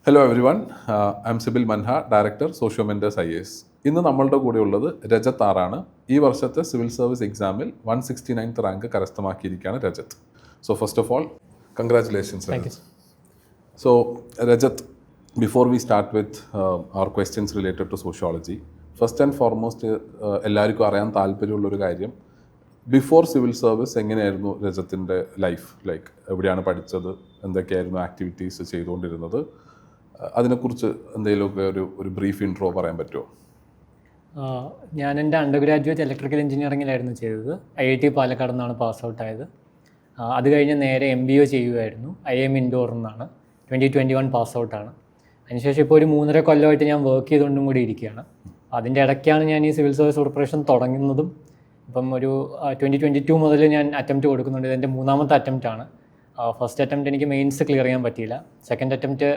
Hello every one, I M CIBIL Manha, director socio mentors IAS. ഇന്ന് നമ്മളുടെ കൂടെ ഉള്ളത് രജത് ആറാണ്. ഈ വർഷത്തെ സിവിൽ സർവീസ് എക്സാമിൽ 169th റാങ്ക് കരസ്ഥമാക്കിയിരിക്കുകയാണ് Rajat. So first of all congratulations Rajat. So Rajat, before we start with our questions related to sociology, first and foremost എല്ലാവർക്കും അറിയാൻ താല്പര്യമുള്ളൊരു കാര്യം, ബിഫോർ സിവിൽ സർവീസ് എങ്ങനെയായിരുന്നു രജത്തിൻ്റെ ലൈഫ്? ലൈക്ക് എവിടെയാണ് പഠിച്ചത്, എന്തൊക്കെയായിരുന്നു ആക്ടിവിറ്റീസ് ചെയ്തുകൊണ്ടിരുന്നത്, അതിനെക്കുറിച്ച് എന്തെങ്കിലുമൊക്കെ ഒരു ബ്രീഫ് ഇൻട്രോ പറയാൻ പറ്റുമോ? ഞാൻ എൻ്റെ അണ്ടർ ഗ്രാജുവേറ്റ് ഇലക്ട്രിക്കൽ എഞ്ചിനീയറിങ്ങിലായിരുന്നു ചെയ്തത്. IIT പാലക്കാട് നിന്നാണ് പാസ് ഔട്ട് ആയത്. അത് കഴിഞ്ഞ് നേരെ MBA ചെയ്യുമായിരുന്നു. IIM ഇൻഡോർ നിന്നാണ്. 2021 പാസ് ഔട്ടാണ്. അതിനുശേഷം ഇപ്പോൾ ഒരു 3.5 കൊല്ലമായിട്ട് ഞാൻ വർക്ക് ചെയ്തുകൊണ്ടും കൂടി ഇരിക്കുകയാണ്. അതിൻ്റെ ഇടയ്ക്കാണ് ഞാൻ ഈ സിവിൽ സർവീസ് പ്രിപ്പറേഷൻ തുടങ്ങുന്നതും. ഇപ്പം ഒരു 2022 മുതൽ ഞാൻ അറ്റംപ്റ്റ് കൊടുക്കുന്നുണ്ട്. ഇതെൻ്റെ 3ാമത്തെ അറ്റംപ്റ്റാണ്. ഫസ്റ്റ് അറ്റംപ്റ്റ് എനിക്ക് മെയിൻസ് ക്ലിയർ ചെയ്യാൻ പറ്റിയില്ല. സെക്കൻഡ് അറ്റംപ്റ്റ്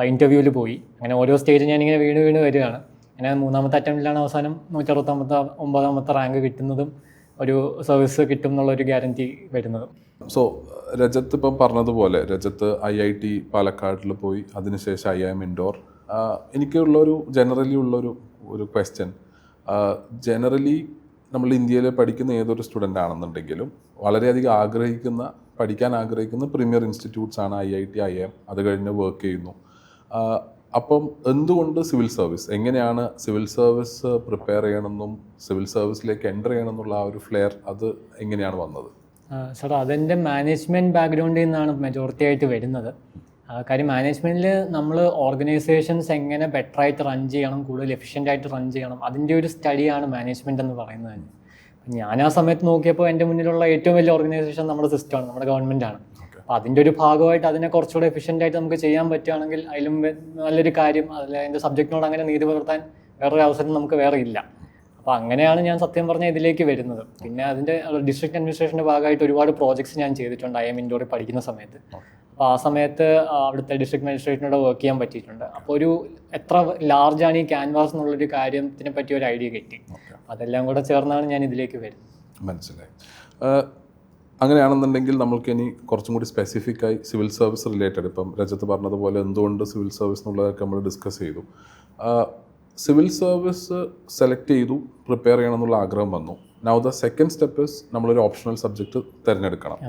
ഇൻ്റർവ്യൂവിൽ പോയി. അങ്ങനെ ഓരോ സ്റ്റേജ് ഞാനിങ്ങനെ വീണ് വരികയാണ്. അങ്ങനെ 3ാമത്തെ അറ്റംപ്റ്റിലാണ് അവസാനം 169ാമത്തെ റാങ്ക് കിട്ടുന്നതും ഒരു സർവീസ് കിട്ടും എന്നുള്ളൊരു ഗ്യാരൻറ്റി വരുന്നതും. സോ രജത്ത് ഇപ്പം പറഞ്ഞതുപോലെ രജത്ത് IIT പാലക്കാടിൽ പോയി, അതിനുശേഷം IIM ഇൻഡോർ. എനിക്കുള്ളൊരു ജനറലി ഉള്ളൊരു ക്വസ്റ്റ്യൻ, ജനറലി നമ്മൾ ഇന്ത്യയിൽ പഠിക്കുന്ന ഏതൊരു സ്റ്റുഡൻ്റ് ആണെന്നുണ്ടെങ്കിലും വളരെയധികം പഠിക്കാൻ ആഗ്രഹിക്കുന്ന പ്രീമിയർ ഇൻസ്റ്റിറ്റ്യൂട്ട്സ് ആണ് IIT, IIM. അത് കഴിഞ്ഞ് വർക്ക് ചെയ്യുന്നു. അപ്പം എന്തുകൊണ്ട് സിവിൽ സർവീസ്, എങ്ങനെയാണ് സിവിൽ സർവീസ് പ്രിപ്പയർ ചെയ്യണമെന്നും സിവിൽ സർവീസിലേക്ക് എൻ്റർ ചെയ്യണമെന്നുള്ള ആ ഒരു ഫ്ലെയർ, അത് എങ്ങനെയാണ് വന്നത്? സാർ, അതെൻ്റെ മാനേജ്മെൻറ്റ് ബാക്ക്ഗ്രൗണ്ടിൽ നിന്നാണ് മെജോറിറ്റി ആയിട്ട് വരുന്നത്. കാര്യം മാനേജ്മെൻറ്റിൽ നമ്മൾ ഓർഗനൈസേഷൻസ് എങ്ങനെ ബെറ്ററായിട്ട് റൺ ചെയ്യണം, കൂടുതൽ എഫിഷ്യൻ്റായിട്ട് റൺ ചെയ്യണം, അതിൻ്റെ ഒരു സ്റ്റഡിയാണ് മാനേജ്മെൻറ്റ് എന്ന് പറയുന്നത് തന്നെ. ഞാൻ ആ സമയത്ത് നോക്കിയപ്പോൾ എൻ്റെ മുന്നിലുള്ള ഏറ്റവും വലിയ ഓർഗനൈസേഷൻ നമ്മുടെ സിസ്റ്റമാണ്, നമ്മുടെ ഗവൺമെൻറ്റാണ്. അപ്പോൾ അതിൻ്റെ ഒരു ഭാഗമായിട്ട് അതിനെ കുറച്ചുകൂടെ എഫിഷ്യൻ്റായിട്ട് നമുക്ക് ചെയ്യാൻ പറ്റുകയാണെങ്കിൽ അതിലും നല്ലൊരു കാര്യം, അതിൻ്റെ സബ്ജക്റ്റിനോട് അങ്ങനെ നീതി പുലർത്താൻ വേറൊരു അവസരം നമുക്ക് വേറെ ഇല്ല. അപ്പോൾ അങ്ങനെയാണ് ഞാൻ സത്യം പറഞ്ഞാൽ ഇതിലേക്ക് വരുന്നത്. പിന്നെ അതിൻ്റെ ഡിസ്ട്രിക്ട് അഡ്മിനിസ്ട്രേഷൻ്റെ ഭാഗമായിട്ട് ഒരുപാട് പ്രോജക്ട്സ് ഞാൻ ചെയ്തിട്ടുണ്ട് IIM ഇൻഡോറിൽ പഠിക്കുന്ന സമയത്ത്. അപ്പോൾ ആ സമയത്ത് അവിടുത്തെ ഡിസ്ട്രിക്ട് മജിസ്ട്രേറ്റിനോട് വർക്ക് ചെയ്യാൻ പറ്റിയിട്ടുണ്ട്. അപ്പോൾ ഒരു എത്ര ലാർജാണ് ഈ ക്യാൻവാസ് എന്നുള്ളൊരു കാര്യത്തിനെ പറ്റി ഒരു ഐഡിയ കിട്ടി. അതെല്ലാം കൂടെ ചേർന്നാണ് ഞാൻ ഇതിലേക്ക് വരുന്നത്. മനസ്സിലായി. അങ്ങനെയാണെന്നുണ്ടെങ്കിൽ നമ്മൾക്ക് ഇനി കുറച്ചും കൂടി സ്പെസിഫിക്കായി സിവിൽ സർവീസ് റിലേറ്റഡ്, ഇപ്പം രജത്ത് പറഞ്ഞതുപോലെ എന്തുകൊണ്ട് സിവിൽ സർവീസ് എന്നുള്ളതൊക്കെ നമ്മൾ ഡിസ്കസ് ചെയ്തു. സിവിൽ സർവീസ് സെലക്ട് ചെയ്തു, പ്രിപ്പയർ ചെയ്യണം എന്നുള്ള ആഗ്രഹം വന്നു. Now the second step is നമ്മളൊരു ഓപ്ഷണൽ സബ്ജക്റ്റ് തിരഞ്ഞെടുക്കണം.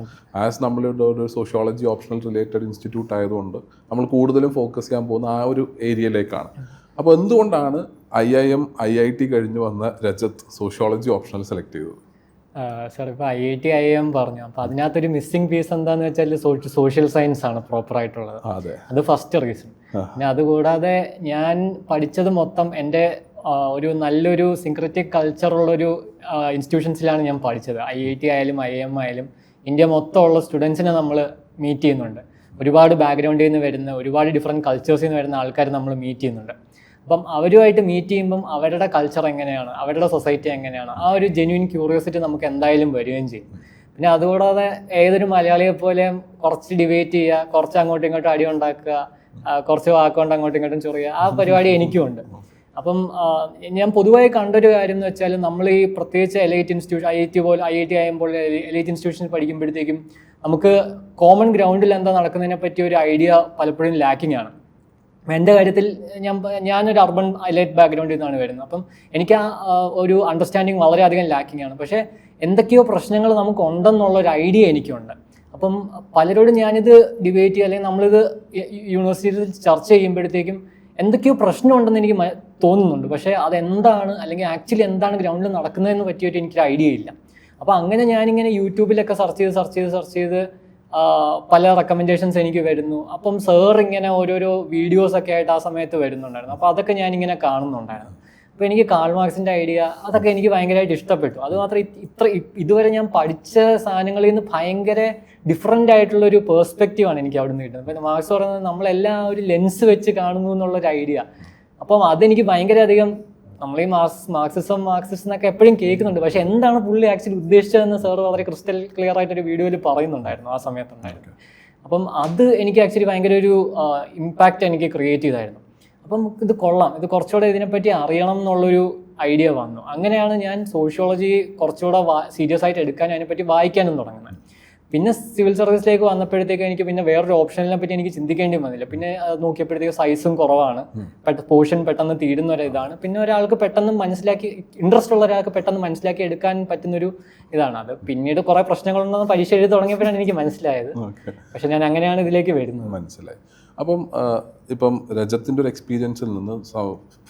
ആസ് നമ്മളുടെ ഒരു സോഷ്യോളജി ഓപ്ഷണൽ റിലേറ്റഡ് ഇൻസ്റ്റിറ്റ്യൂട്ട് ആയതുകൊണ്ട് നമ്മൾ കൂടുതലും ഫോക്കസ് ചെയ്യാൻ പോകുന്ന ആ ഒരു ഏരിയയിലേക്കാണ്. അപ്പോൾ എന്തുകൊണ്ടാണ് IIM IIT കഴിഞ്ഞ് വന്ന രജത്ത് സോഷ്യോളജി ഓപ്ഷണൽ സെലക്ട് ചെയ്തത്? സാർ, ഇപ്പോൾ IIT IIM പറഞ്ഞു. അപ്പോൾ അതിനകത്തൊരു മിസ്സിംഗ് പീസ് എന്താണെന്ന് വെച്ചാൽ സോഷ്യൽ സയൻസ് ആണ് പ്രോപ്പറായിട്ടുള്ളത്. അത് ഫസ്റ്റ് റീസൺ. പിന്നെ അതുകൂടാതെ ഞാൻ പഠിച്ചത് മൊത്തം എൻ്റെ ഒരു നല്ലൊരു സിൻക്രറ്റിക് കൾച്ചറുള്ളൊരു ഇൻസ്റ്റിറ്റ്യൂഷൻസിലാണ് ഞാൻ പഠിച്ചത്. IIT ആയാലും IIM ആയാലും ഇന്ത്യ മൊത്തമുള്ള സ്റ്റുഡൻസിനെ നമ്മൾ മീറ്റ് ചെയ്യുന്നുണ്ട്. ഒരുപാട് ബാക്ക്ഗ്രൗണ്ടിൽ നിന്ന് വരുന്ന, ഒരുപാട് ഡിഫറെൻറ്റ് കൾച്ചേഴ്സിൽ നിന്ന് വരുന്ന ആൾക്കാർ നമ്മൾ മീറ്റ് ചെയ്യുന്നുണ്ട്. അപ്പം അവരുമായിട്ട് മീറ്റ് ചെയ്യുമ്പം അവരുടെ കൾച്ചർ എങ്ങനെയാണ്, അവരുടെ സൊസൈറ്റി എങ്ങനെയാണ്, ആ ഒരു ജെന്യൂൻ ക്യൂറിയോസിറ്റി നമുക്ക് എന്തായാലും വരികയും ചെയ്യും. പിന്നെ അതുകൂടാതെ ഏതൊരു മലയാളിയെ പോലെ കുറച്ച് ഡിബേറ്റ് ചെയ്യുക, കുറച്ച് അങ്ങോട്ടും ഇങ്ങോട്ടും അടി ഉണ്ടാക്കുക, കുറച്ച് വാക്കുകൊണ്ട് അങ്ങോട്ടും ഇങ്ങോട്ടും ചൊറിയുക, ആ പരിപാടി എനിക്കുമുണ്ട്. അപ്പം ഞാൻ പൊതുവായി കണ്ടൊരു കാര്യം എന്ന് വെച്ചാൽ, നമ്മൾ ഈ പ്രത്യേകിച്ച് എലൈറ്റ് ഇൻസ്റ്റിറ്റ്യൂഷൻ IIT IIM പോലെ എലൈറ്റ് ഇൻസ്റ്റിറ്റ്യൂഷൻസ് പഠിക്കുമ്പോഴത്തേക്കും നമുക്ക് കോമൺ ഗ്രൗണ്ടിൽ എന്താ നടക്കുന്നതിനെ പറ്റി ഒരു ഐഡിയ പലപ്പോഴും ലാക്കിംഗ് ആണ്. എൻ്റെ കാര്യത്തിൽ ഞാനൊരു അർബൻ എലൈറ്റ് ബാക്ക്ഗ്രൗണ്ടിൽ നിന്നാണ് വരുന്നത്. അപ്പം എനിക്ക് ആ ഒരു അണ്ടർസ്റ്റാൻഡിങ് വളരെയധികം ലാക്കിംഗ് ആണ്. പക്ഷേ എന്തൊക്കെയോ പ്രശ്നങ്ങൾ നമുക്ക് ഉണ്ടെന്നുള്ളൊരു ഐഡിയ എനിക്കുണ്ട്. അപ്പം പലരോടും ഞാനിത് ഡിബേറ്റ് ചെയ്യുക, അല്ലെങ്കിൽ നമ്മളിത് യൂണിവേഴ്സിറ്റിയിൽ ചർച്ച ചെയ്യുമ്പോഴത്തേക്കും എന്തൊക്കെയോ പ്രശ്നമുണ്ടെന്ന് എനിക്ക് തോന്നുന്നുണ്ട്. പക്ഷേ അതെന്താണ്, അല്ലെങ്കിൽ ആക്ച്വലി എന്താണ് ഗ്രൗണ്ടിൽ നടക്കുന്നതെന്ന് പറ്റിയിട്ട് എനിക്കൊരു ഐഡിയ ഇല്ല. അപ്പോൾ അങ്ങനെ ഞാനിങ്ങനെ യൂട്യൂബിലൊക്കെ സെർച്ച് ചെയ്ത് പല റെക്കമെൻഡേഷൻസ് എനിക്ക് വരുന്നു. അപ്പം സാർ ഇങ്ങനെ ഓരോരോ വീഡിയോസൊക്കെ ആയിട്ട് ആ സമയത്ത് വരുന്നുണ്ടായിരുന്നു. അപ്പോൾ അതൊക്കെ ഞാനിങ്ങനെ കാണുന്നുണ്ടായിരുന്നു. അപ്പോൾ എനിക്ക് കാൾ മാർക്സിൻ്റെ ഐഡിയ അതൊക്കെ എനിക്ക് ഭയങ്കരമായിട്ട് ഇഷ്ടപ്പെട്ടു. അതുമാത്രം ഇതുവരെ ഞാൻ പഠിച്ച സാധനങ്ങളിൽ നിന്ന് ഭയങ്കര ഡിഫറെൻ്റ് ആയിട്ടുള്ളൊരു പേഴ്സ്പെക്റ്റീവാണ് എനിക്ക് അവിടെ നിന്ന് കിട്ടുന്നത്. അപ്പോൾ മാർക്സ് പറയുന്നത് നമ്മളെല്ലാം ഒരു ലെൻസ് വെച്ച് കാണുന്നു എന്നുള്ളൊരു ഐഡിയ. അപ്പം അതെനിക്ക് ഭയങ്കരധികം, നമ്മൾ ഈ മാർക്സിസം എന്നൊക്കെ എപ്പോഴും കേൾക്കുന്നുണ്ട്, പക്ഷെ എന്താണ് പുള്ളി ആക്ച്വലി ഉദ്ദേശിച്ചതെന്ന് സാർ വളരെ ക്രിസ്റ്റൽ ക്ലിയർ ആയിട്ടൊരു വീഡിയോയിൽ പറയുന്നുണ്ടായിരുന്നു, ആ സമയത്തുണ്ടായിരുന്നു. അപ്പം അത് എനിക്ക് ആക്ച്വലി ഭയങ്കര ഒരു ഇമ്പാക്റ്റ് എനിക്ക് ക്രിയേറ്റ് ചെയ്തായിരുന്നു. അപ്പം ഇത് കൊള്ളാം, ഇത് കുറച്ചുകൂടെ ഇതിനെപ്പറ്റി അറിയണം എന്നുള്ളൊരു ഐഡിയ വന്നു. അങ്ങനെയാണ് ഞാൻ സോഷ്യോളജി കുറച്ചുകൂടെ സീരിയസ് ആയിട്ട് എടുക്കാനും അതിനെപ്പറ്റി വായിക്കാനും തുടങ്ങുന്നത്. പിന്നെ സിവിൽ സർവീസിലേക്ക് വന്നപ്പോഴത്തേക്ക് എനിക്ക് പിന്നെ വേറൊരു ഓപ്ഷനിനെ പറ്റി എനിക്ക് ചിന്തിക്കേണ്ടി വന്നില്ല. പിന്നെ അത് നോക്കിയപ്പോഴത്തേക്ക് സൈസും കുറവാണ്, പോർഷൻ പെട്ടെന്ന് തീരുന്ന ഒരു ഇതാണ്. പിന്നെ ഒരാൾക്ക് പെട്ടെന്ന് മനസ്സിലാക്കി, ഇൻട്രസ്റ്റ് ഉള്ള ഒരാൾക്ക് പെട്ടെന്ന് മനസ്സിലാക്കി എടുക്കാൻ പറ്റുന്നൊരു ഇതാണ്. അത് പിന്നീട് കുറെ പ്രശ്നങ്ങളുണ്ടെന്ന് പരീക്ഷ എഴുതി തുടങ്ങിയപ്പോഴാണ് എനിക്ക് മനസ്സിലായത്. പക്ഷെ ഞാൻ അങ്ങനെയാണ് ഇതിലേക്ക് വരുന്നത്. മനസ്സിലായി. അപ്പം ഇപ്പം രജത്തിൻ്റെ ഒരു എക്സ്പീരിയൻസിൽ നിന്ന്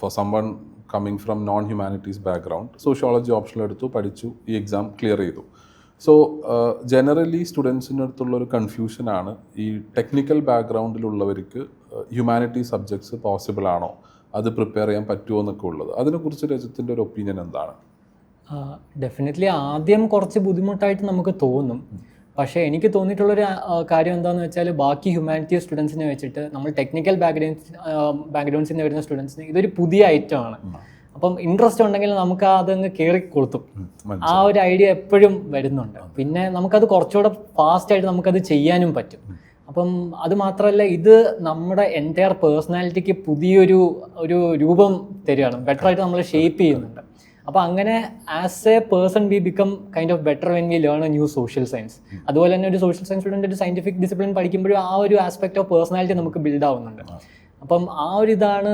for someone coming from non humanities background sociology option എടുത്തു, പഠിച്ചു, ഈ എക്സാം ക്ലിയർ ചെയ്തു. സോ ജനറലി സ്റ്റുഡൻസിൻ്റെ അടുത്തുള്ളൊരു കൺഫ്യൂഷനാണ് ഈ ടെക്നിക്കൽ ബാക്ക്ഗ്രൗണ്ടിലുള്ളവർക്ക് ഹ്യൂമാനിറ്റീസ് സബ്ജക്ട്സ് പോസിബിൾ ആണോ, അത് പ്രിപ്പയർ ചെയ്യാൻ പറ്റുമോ എന്നൊക്കെ ഉള്ളത്. അതിനെക്കുറിച്ച് രജത്തിൻ്റെ ഒരു ഒപ്പീനിയൻ എന്താണ്? ഡെഫിനറ്റ്ലി ആദ്യം കുറച്ച് ബുദ്ധിമുട്ടായിട്ട് നമുക്ക് തോന്നും. പക്ഷേ എനിക്ക് തോന്നിയിട്ടുള്ളൊരു കാര്യം എന്താണെന്ന് വെച്ചാൽ ബാക്കി ഹ്യൂമാനിറ്റീസ് സ്റ്റുഡൻസിനെ വെച്ചിട്ട് നമ്മൾ ടെക്നിക്കൽ ബാക്ക്ഗ്രൗണ്ട്സിൽ നിന്ന് വരുന്ന സ്റ്റുഡൻസിന് ഇതൊരു പുതിയ ഐറ്റമാണ്. അപ്പം ഇൻട്രസ്റ്റ് ഉണ്ടെങ്കിൽ നമുക്ക് അതങ്ങ് കയറി കൊളുത്തും. ആ ഒരു ഐഡിയ എപ്പോഴും വരുന്നുണ്ട്. പിന്നെ നമുക്കത് കുറച്ചുകൂടെ ഫാസ്റ്റായിട്ട് നമുക്കത് ചെയ്യാനും പറ്റും. അപ്പം അത് മാത്രമല്ല, ഇത് നമ്മുടെ എൻറ്റയർ പേഴ്സണാലിറ്റിക്ക് പുതിയൊരു രൂപം തരികയാണ്, ബെറ്ററായിട്ട് നമ്മൾ ഷേപ്പ് ചെയ്യുന്നുണ്ട്. അപ്പോൾ അങ്ങനെ as A person we become kind of better when we learn A new social science. അതുപോലെ തന്നെ ഒരു സോഷ്യൽ സയൻസ് സ്റ്റുഡൻ്റ് ഒരു സയൻറ്റിഫിക് ഡിസിപ്ലിൻ പഠിക്കുമ്പോഴും ആ ഒരു ആസ്പെക്ട് ഓഫ് പേഴ്സണാലിറ്റി നമുക്ക് ബിൽഡ് ആവുന്നുണ്ട്. അപ്പം ആ ഒരു ഇതാണ്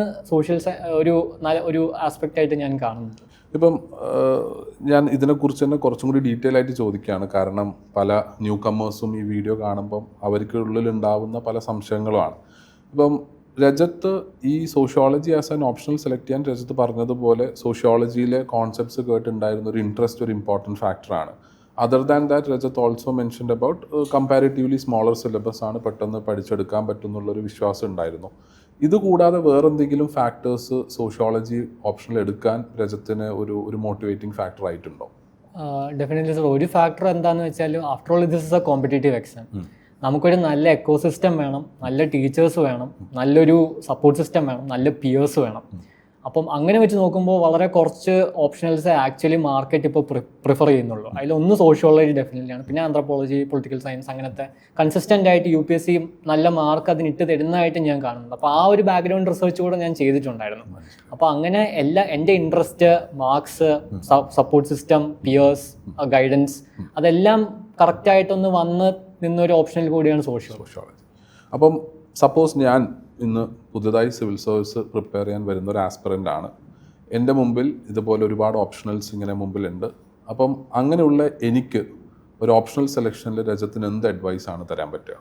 ഒരു ആസ്പെക്റ്റ് ആയിട്ട് ഞാൻ കാണുന്നത്. ഇപ്പം ഞാൻ ഇതിനെക്കുറിച്ച് തന്നെ കുറച്ചും കൂടി ഡീറ്റെയിൽ ആയിട്ട് ചോദിക്കുകയാണ്. കാരണം പല ന്യൂ കമ്മേഴ്സും ഈ വീഡിയോ കാണുമ്പം അവർക്കുള്ളിലുണ്ടാവുന്ന പല സംശയങ്ങളുമാണ്. ഇപ്പം രജത്ത് ഈ sociology as an optional select ചെയ്യാൻ രജത്ത് പറഞ്ഞതുപോലെ സോഷ്യോളജിയിലെ കോൺസെപ്റ്റ്സ് കേട്ടുണ്ടായിരുന്ന ഒരു ഇൻട്രസ്റ്റ് ഒരു ഇമ്പോർട്ടൻറ്റ് ഫാക്ടറാണ്. Other than that Rajat also mentioned about comparatively smaller syllabus ആണ്, പെട്ടെന്ന് പഠിച്ചെടുക്കാൻ പറ്റുന്നുള്ളൊരു വിശ്വാസം ഉണ്ടായിരുന്നു. ഇതുകൂടാതെ വേറെന്തെങ്കിലും ഫാക്ടേഴ്സ് സോഷ്യോളജി ഓപ്ഷനിൽ എടുക്കാൻ രജത്തിന് ഒരു മോട്ടിവേറ്റിംഗ് ഫാക്ടർ ആയിട്ടുണ്ടോ? Definitely sir. ഒരു ഫാക്ടർ എന്താണെന്ന് വെച്ചാൽ, after all this is A competitive exam. നമുക്കൊരു നല്ല എക്കോസിസ്റ്റം വേണം, നല്ല ടീച്ചേഴ്സ് വേണം, നല്ലൊരു സപ്പോർട്ട് സിസ്റ്റം വേണം, നല്ല പിയേഴ്സ് വേണം. അപ്പം അങ്ങനെ വെച്ച് നോക്കുമ്പോൾ വളരെ കുറച്ച് ഓപ്ഷണൽസ് ആക്ച്വലി മാർക്കറ്റ് ഇപ്പോൾ പ്രിഫർ ചെയ്യുന്നുള്ളൂ. അതിലൊന്ന് സോഷ്യോളജി ഡെഫിനറ്റ്ലി ആണ്. പിന്നെ ആന്ത്രപ്പോളജി, പൊളിറ്റിക്കൽ സയൻസ്, അങ്ങനത്തെ കൺസിസ്റ്റൻ്റ് ആയിട്ട് UPSC നല്ല മാർക്ക് അതിനിട്ട് തരുന്നതായിട്ട് ഞാൻ കാണുന്നുണ്ട്. അപ്പോൾ ആ ഒരു ബാക്ക്ഗ്രൗണ്ട് റിസർച്ച് കൂടെ ഞാൻ ചെയ്തിട്ടുണ്ടായിരുന്നു. അപ്പോൾ അങ്ങനെ എൻ്റെ interest, marks, support system, peers, guidance, അതെല്ലാം കറക്റ്റായിട്ടൊന്ന് വന്ന് നിന്നൊരു ഓപ്ഷനിൽ കൂടിയാണ് സോഷ്യോളജി. അപ്പം സപ്പോസ് ഞാൻ ഇന്ന് പുതുതായി സിവിൽ സർവീസ് പ്രിപ്പയർ ചെയ്യാൻ വരുന്ന ഒരു ആസ്പിറൻ്റ് ആണ്. എൻ്റെ മുമ്പിൽ ഇതുപോലെ ഒരുപാട് ഓപ്ഷണൽസ് ഇങ്ങനെ മുമ്പിലുണ്ട്. അപ്പം അങ്ങനെയുള്ള എനിക്ക് ഒരു ഓപ്ഷണൽ സെലക്ഷനിൽ രജത്തിന് എന്ത് അഡ്വൈസാണ് തരാൻ പറ്റുക?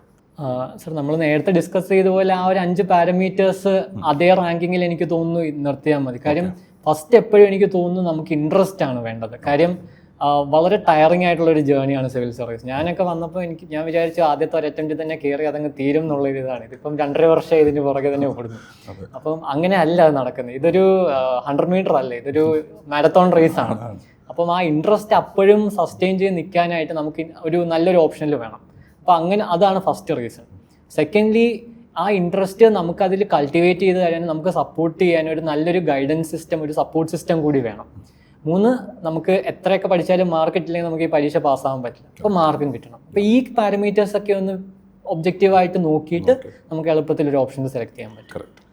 സർ, നമ്മൾ നേരത്തെ ഡിസ്കസ് ചെയ്ത പോലെ ആ ഒരു 5 പാരാമീറ്റേഴ്സ് അതേ റാങ്കിങ്ങിൽ എനിക്ക് തോന്നുന്നു നിർത്തിയാൽ മതി. കാര്യം ഫസ്റ്റ് എപ്പോഴും എനിക്ക് തോന്നുന്നു നമുക്ക് ഇൻട്രസ്റ്റ് ആണ് വേണ്ടത്. കാര്യം വളരെ ടയറിങ് ആയിട്ടുള്ളൊരു ജേർണിയാണ് സിവിൽ സർവീസ്. ഞാനൊക്കെ വന്നപ്പോൾ ഞാൻ വിചാരിച്ചു ആദ്യത്തെ ഒരു അറ്റംപ്റ്റ് തന്നെ കയറി അതങ്ങ് തീരും എന്നുള്ളൊരു ഇതാണ്. ഇതിപ്പം 2.5 വർഷം ഇതിന് പുറകെ തന്നെ ഓടുന്നു. അപ്പം അങ്ങനെ അല്ല അത് നടക്കുന്നത്. ഇതൊരു 100 മീറ്റർ അല്ല, ഇതൊരു മാരത്തോൺ റേസ് ആണ്. അപ്പം ആ ഇൻട്രസ്റ്റ് അപ്പോഴും സസ്റ്റെയിൻ ചെയ്ത് നിൽക്കാനായിട്ട് നമുക്ക് ഒരു നല്ലൊരു ഓപ്ഷനിൽ വേണം. അപ്പം അങ്ങനെ അതാണ് ഫസ്റ്റ് റീസൺ. സെക്കൻഡ്ലി, ആ ഇൻട്രസ്റ്റ് നമുക്കതിൽ കൾട്ടിവേറ്റ് ചെയ്ത് തരാൻ, നമുക്ക് സപ്പോർട്ട് ചെയ്യാൻ ഒരു നല്ലൊരു ഗൈഡൻസ് സിസ്റ്റം, ഒരു സപ്പോർട്ട് സിസ്റ്റം കൂടി വേണം. 3, നമുക്ക് എത്രയൊക്കെ പഠിച്ചാലും മാർക്ക് കിട്ടില്ലെങ്കിൽ നമുക്ക് ഈ പരീക്ഷ പാസ്സാകാൻ പറ്റില്ല. അപ്പോൾ മാർക്കും കിട്ടണം. അപ്പോൾ ഈ പാരാമീറ്റേഴ്സ് ഒക്കെ ഒന്ന് ഒബ്ജക്റ്റീവായിട്ട് നോക്കിയിട്ട് നമുക്ക് എളുപ്പത്തിൽ ഒരു ഓപ്ഷൻ സെലക്ട് ചെയ്യാൻ പറ്റും. കറക്റ്റ്.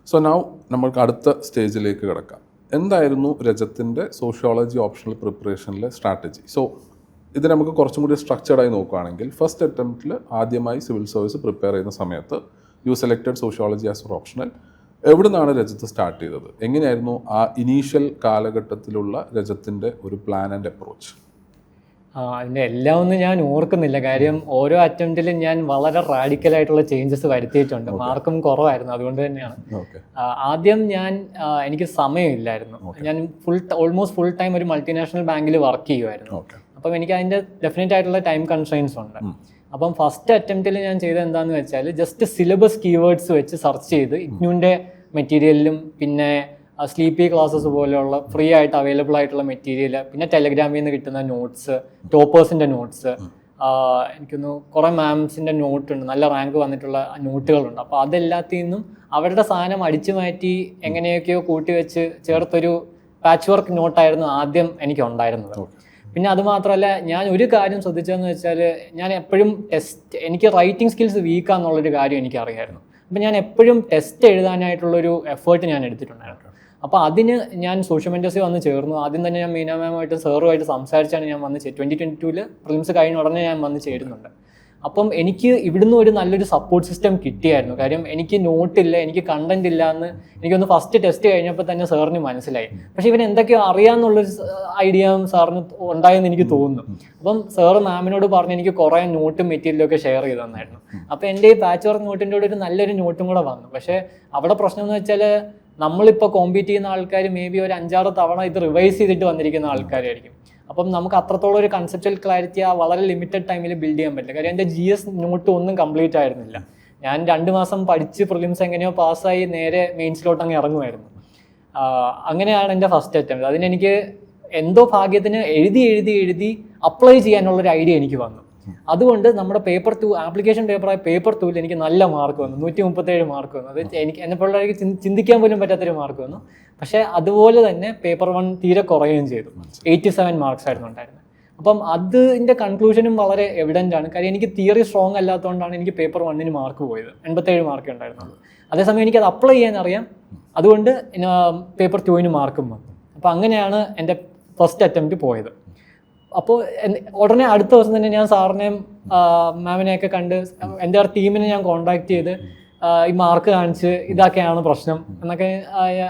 സോ നൗ നമുക്ക് അടുത്ത സ്റ്റേജിലേക്ക് കിടക്കാം. എന്തായിരുന്നു രജത്തിൻ്റെ സോഷ്യോളജി ഓപ്ഷണൽ പ്രിപ്പറേഷനിലെ സ്ട്രാറ്റജി? സോ ഇത് നമുക്ക് കുറച്ചും കൂടി സ്ട്രക്ചർഡായി നോക്കുകയാണെങ്കിൽ, ഫസ്റ്റ് അറ്റംപ്റ്റിൽ ആദ്യമായി സിവിൽ സർവീസ് പ്രിപ്പയർ ചെയ്യുന്ന സമയത്ത് you selected sociology as for optional. എവിടെ നിന്നാണ് രജത്ത് സ്റ്റാർട്ട് ചെയ്തത്? എങ്ങനെയായിരുന്നു ആ ഇനീഷ്യൽ കാലഘട്ടത്തിലുള്ള രജത്തിൻ്റെ ഒരു പ്ലാൻ ആൻഡ് അപ്രോച്ച്? അതിൻ്റെ എല്ലാം ഒന്നും ഞാൻ ഓർക്കുന്നില്ല. കാര്യം ഓരോ അറ്റംപ്റ്റിലും ഞാൻ വളരെ റാഡിക്കലായിട്ടുള്ള ചേഞ്ചസ് വരുത്തിയിട്ടുണ്ട്. മാർക്കും കുറവായിരുന്നു, അതുകൊണ്ട് തന്നെയാണ്. ആദ്യം എനിക്ക് സമയമില്ലായിരുന്നു. ഞാൻ ഓൾമോസ്റ്റ് ഫുൾ ടൈം ഒരു മൾട്ടിനാഷണൽ ബാങ്കിൽ വർക്ക് ചെയ്യുമായിരുന്നു. അപ്പം എനിക്ക് അതിൻ്റെ ഡെഫിനറ്റ് ആയിട്ടുള്ള ടൈം കൺസ്ട്രെയിൻസ് ഉണ്ട്. അപ്പം ഫസ്റ്റ് അറ്റംപ്റ്റിൽ ഞാൻ ചെയ്തത് എന്താണെന്ന് വെച്ചാൽ, ജസ്റ്റ് സിലബസ് കീവേഡ്സ് വെച്ച് സെർച്ച് ചെയ്ത് ഇഗ്നുവിൻ്റെ മെറ്റീരിയലിലും പിന്നെ സ്ലീപ്പി ക്ലാസ്സസ് പോലെയുള്ള ഫ്രീ ആയിട്ട് അവൈലബിൾ ആയിട്ടുള്ള മെറ്റീരിയൽ, പിന്നെ ടെലഗ്രാമിൽ നിന്ന് കിട്ടുന്ന നോട്ട്സ്, ടോപ്പേഴ്സിൻ്റെ നോട്ട്സ്, എനിക്കൊന്ന് കുറേ മാംസിൻ്റെ നോട്ടുണ്ട്, നല്ല റാങ്ക് വന്നിട്ടുള്ള നോട്ടുകളുണ്ട്. അപ്പോൾ അതെല്ലാത്തിൽ നിന്നും അവരുടെ സാധനം അടിച്ചു മാറ്റി എങ്ങനെയൊക്കെയോ കൂട്ടി വെച്ച് ചേർത്തൊരു പാച്ച് വർക്ക് നോട്ടായിരുന്നു ആദ്യം എനിക്ക് ഉണ്ടായിരുന്നത്. പിന്നെ അതുമാത്രമല്ല, ഞാൻ ഒരു കാര്യം ശ്രദ്ധിച്ചതെന്ന് വെച്ചാൽ, ഞാൻ എപ്പോഴും എനിക്ക് റൈറ്റിംഗ് സ്കിൽസ് വീക്കാന്നുള്ളൊരു കാര്യം എനിക്കറിയായിരുന്നു. അപ്പം ഞാൻ എപ്പോഴും ടെസ്റ്റ് എഴുതാനായിട്ടുള്ളൊരു എഫേർട്ട് ഞാൻ എടുത്തിട്ടുണ്ടായിരുന്നു. അപ്പോൾ അതിന് ഞാൻ സോഷ്യൽ മെൻറ്റേഴ്സിൽ വന്ന് ചേർന്നു. ആദ്യം തന്നെ ഞാൻ മീന മാമുമായിട്ട് സാറുമായിട്ട് സംസാരിച്ചാണ് ഞാൻ വന്ന് 2022 പ്രിലിംസ് കഴിഞ്ഞ ഉടനെ ഞാൻ വന്ന് ചേരുന്നുണ്ട്. അപ്പം എനിക്ക് ഇവിടുന്ന് ഒരു നല്ലൊരു സപ്പോർട്ട് സിസ്റ്റം കിട്ടിയായിരുന്നു. കാര്യം എനിക്ക് നോട്ടില്ല, എനിക്ക് കണ്ടന്റ് ഇല്ല എന്ന് എനിക്കൊന്ന് ഫസ്റ്റ് ടെസ്റ്റ് കഴിഞ്ഞപ്പോൾ തന്നെ സാറിന് മനസ്സിലായി. പക്ഷെ ഇവൻ എന്തൊക്കെയോ അറിയാമെന്നുള്ളൊരു ഐഡിയ സാറിന് ഉണ്ടായെന്ന് എനിക്ക് തോന്നുന്നു. അപ്പം സാറ് മാമിനോട് പറഞ്ഞ് എനിക്ക് കുറേ നോട്ടും മെറ്റീരിയലും ഒക്കെ ഷെയർ ചെയ്ത് തന്നായിരുന്നു. അപ്പോൾ എൻ്റെ ഈ പാച്ച് വർക്ക് നോട്ടിൻ്റെ കൂടെ ഒരു നല്ലൊരു നോട്ടും കൂടെ വന്നു. പക്ഷേ അവിടെ പ്രശ്നം എന്ന് വെച്ചാൽ നമ്മളിപ്പോൾ കോമ്പീറ്റ് ചെയ്യുന്ന ആൾക്കാർ മേ ബി ഒരു 5-6 തവണ ഇത് റിവൈസ് ചെയ്തിട്ട് വന്നിരിക്കുന്ന ആൾക്കാരായിരിക്കും. അപ്പം നമുക്ക് അത്രത്തോളം ഒരു കൺസെപ്റ്റൽ ക്ലാരിറ്റി ആ വളരെ ലിമിറ്റഡ് ടൈമിൽ ബിൽഡ് ചെയ്യാൻ പറ്റില്ല. കാര്യം എൻ്റെ GS നോട്ട് ഒന്നും കംപ്ലീറ്റ് ആയിരുന്നില്ല. ഞാൻ 2 മാസം പഠിച്ച് പ്രിലിംസ് എങ്ങനെയോ പാസ്സായി നേരെ മെയിൻസിലോട്ട് അങ്ങ് ഇറങ്ങുമായിരുന്നു. അങ്ങനെയാണ് എൻ്റെ ഫസ്റ്റ് അറ്റംപ്റ്റ്. അതിനെനിക്ക് എന്തോ ഭാഗ്യത്തിന് എഴുതി അപ്ലൈ ചെയ്യാനുള്ളൊരു ഐഡിയ എനിക്ക് വന്നു. അതുകൊണ്ട് നമ്മുടെ പേപ്പർ 2 ആപ്ലിക്കേഷൻ പേപ്പറായ പേപ്പർ 2 എനിക്ക് നല്ല മാർക്ക് വന്നു, 137 മാർക്ക് വന്നു. അത് എനിക്ക് എന്നെപ്പോഴുള്ളവർക്ക് ചിന്തിക്കാൻ പോലും പറ്റാത്തൊരു മാർക്ക് വന്നു. പക്ഷേ അതുപോലെ തന്നെ പേപ്പർ 1 തീരെ കുറയുകയും ചെയ്തു. 87 മാർക്സ് ആയിരുന്നു ഉണ്ടായിരുന്നത്. അപ്പം അതിൻ്റെ കൺക്ലൂഷനും വളരെ എവിഡൻ്റ് ആണ്. കാര്യം എനിക്ക് തിയറി സ്ട്രോങ് അല്ലാത്തതുകൊണ്ടാണ് എനിക്ക് പേപ്പർ 1 മാർക്ക് പോയത്. 87 മാർക്ക് ഉണ്ടായിരുന്നുള്ളൂ. അതേസമയം എനിക്കത് അപ്ലൈ ചെയ്യാൻ അറിയാം, അതുകൊണ്ട് പേപ്പർ 2 മാർക്കും വന്നു. അപ്പോൾ അങ്ങനെയാണ് എൻ്റെ ഫസ്റ്റ് അറ്റംപ്റ്റ് പോയത്. അപ്പോൾ ഉടനെ അടുത്ത ദിവസം തന്നെ ഞാൻ സാറിനെയും മാമിനെയൊക്കെ കണ്ട് എൻ്റെ ടീമിനെ ഞാൻ കോൺടാക്ട് ചെയ്ത് ഈ മാർക്ക് കാണിച്ച് ഇതൊക്കെയാണ് പ്രശ്നം എന്നൊക്കെ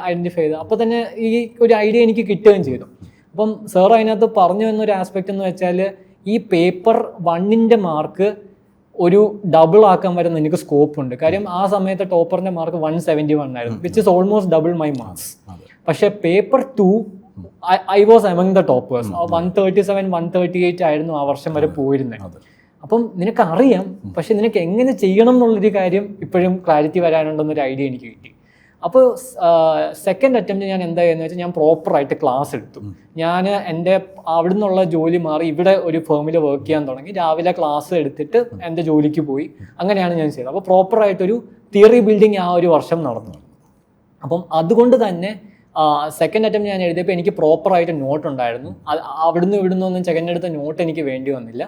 ഐഡൻറ്റിഫൈ ചെയ്ത് അപ്പോൾ തന്നെ ഈ ഒരു ഐഡിയ എനിക്ക് കിട്ടുകയും ചെയ്തു. അപ്പം സാർ അതിനകത്ത് പറഞ്ഞു എന്നൊരു ആസ്പെക്റ്റ് എന്ന് വെച്ചാൽ ഈ പേപ്പർ 1 മാർക്ക് ഒരു ഡബിൾ ആക്കാൻ വരുന്ന എനിക്ക് സ്കോപ്പ് ഉണ്ട്. കാര്യം ആ സമയത്ത് ടോപ്പറിൻ്റെ മാർക്ക് 171 ആയിരുന്നു, which is almost double my marks. പക്ഷേ paper 2 I was among the toppers. 137, 138 ആയിരുന്നു ആ വർഷം വരെ പോയിരുന്നത്. അപ്പം നിനക്ക് അറിയാം, പക്ഷെ നിനക്ക് എങ്ങനെ ചെയ്യണം എന്നുള്ളൊരു കാര്യം ഇപ്പോഴും ക്ലാരിറ്റി വരാനുണ്ടെന്നൊരു ഐഡിയ എനിക്ക് കിട്ടി. അപ്പോൾ സെക്കൻഡ് അറ്റംപ്റ്റ് ഞാൻ എന്താ ചെയ്യുന്നത് വെച്ചാൽ ഞാൻ പ്രോപ്പറായിട്ട് ക്ലാസ് എടുത്തു. ഞാൻ എൻ്റെ അവിടെ നിന്നുള്ള ജോലി മാറി ഇവിടെ ഒരു ഫേമിൽ വർക്ക് ചെയ്യാൻ തുടങ്ങി. രാവിലെ ക്ലാസ് എടുത്തിട്ട് എൻ്റെ ജോലിക്ക് പോയി. അങ്ങനെയാണ് ഞാൻ ചെയ്തത്. അപ്പോൾ പ്രോപ്പറായിട്ടൊരു തിയറി ബിൽഡിങ് ആ ഒരു വർഷം നടന്നു. അപ്പം അതുകൊണ്ട് തന്നെ സെക്കൻഡ് അറ്റംപ്റ്റ് ഞാൻ എഴുതിയപ്പോൾ എനിക്ക് പ്രോപ്പറായിട്ട് നോട്ട് ഉണ്ടായിരുന്നു. അവിടുന്ന് ഒന്നും സെക്കൻഡ് എടുത്ത നോട്ട് എനിക്ക് വേണ്ടി വന്നില്ല.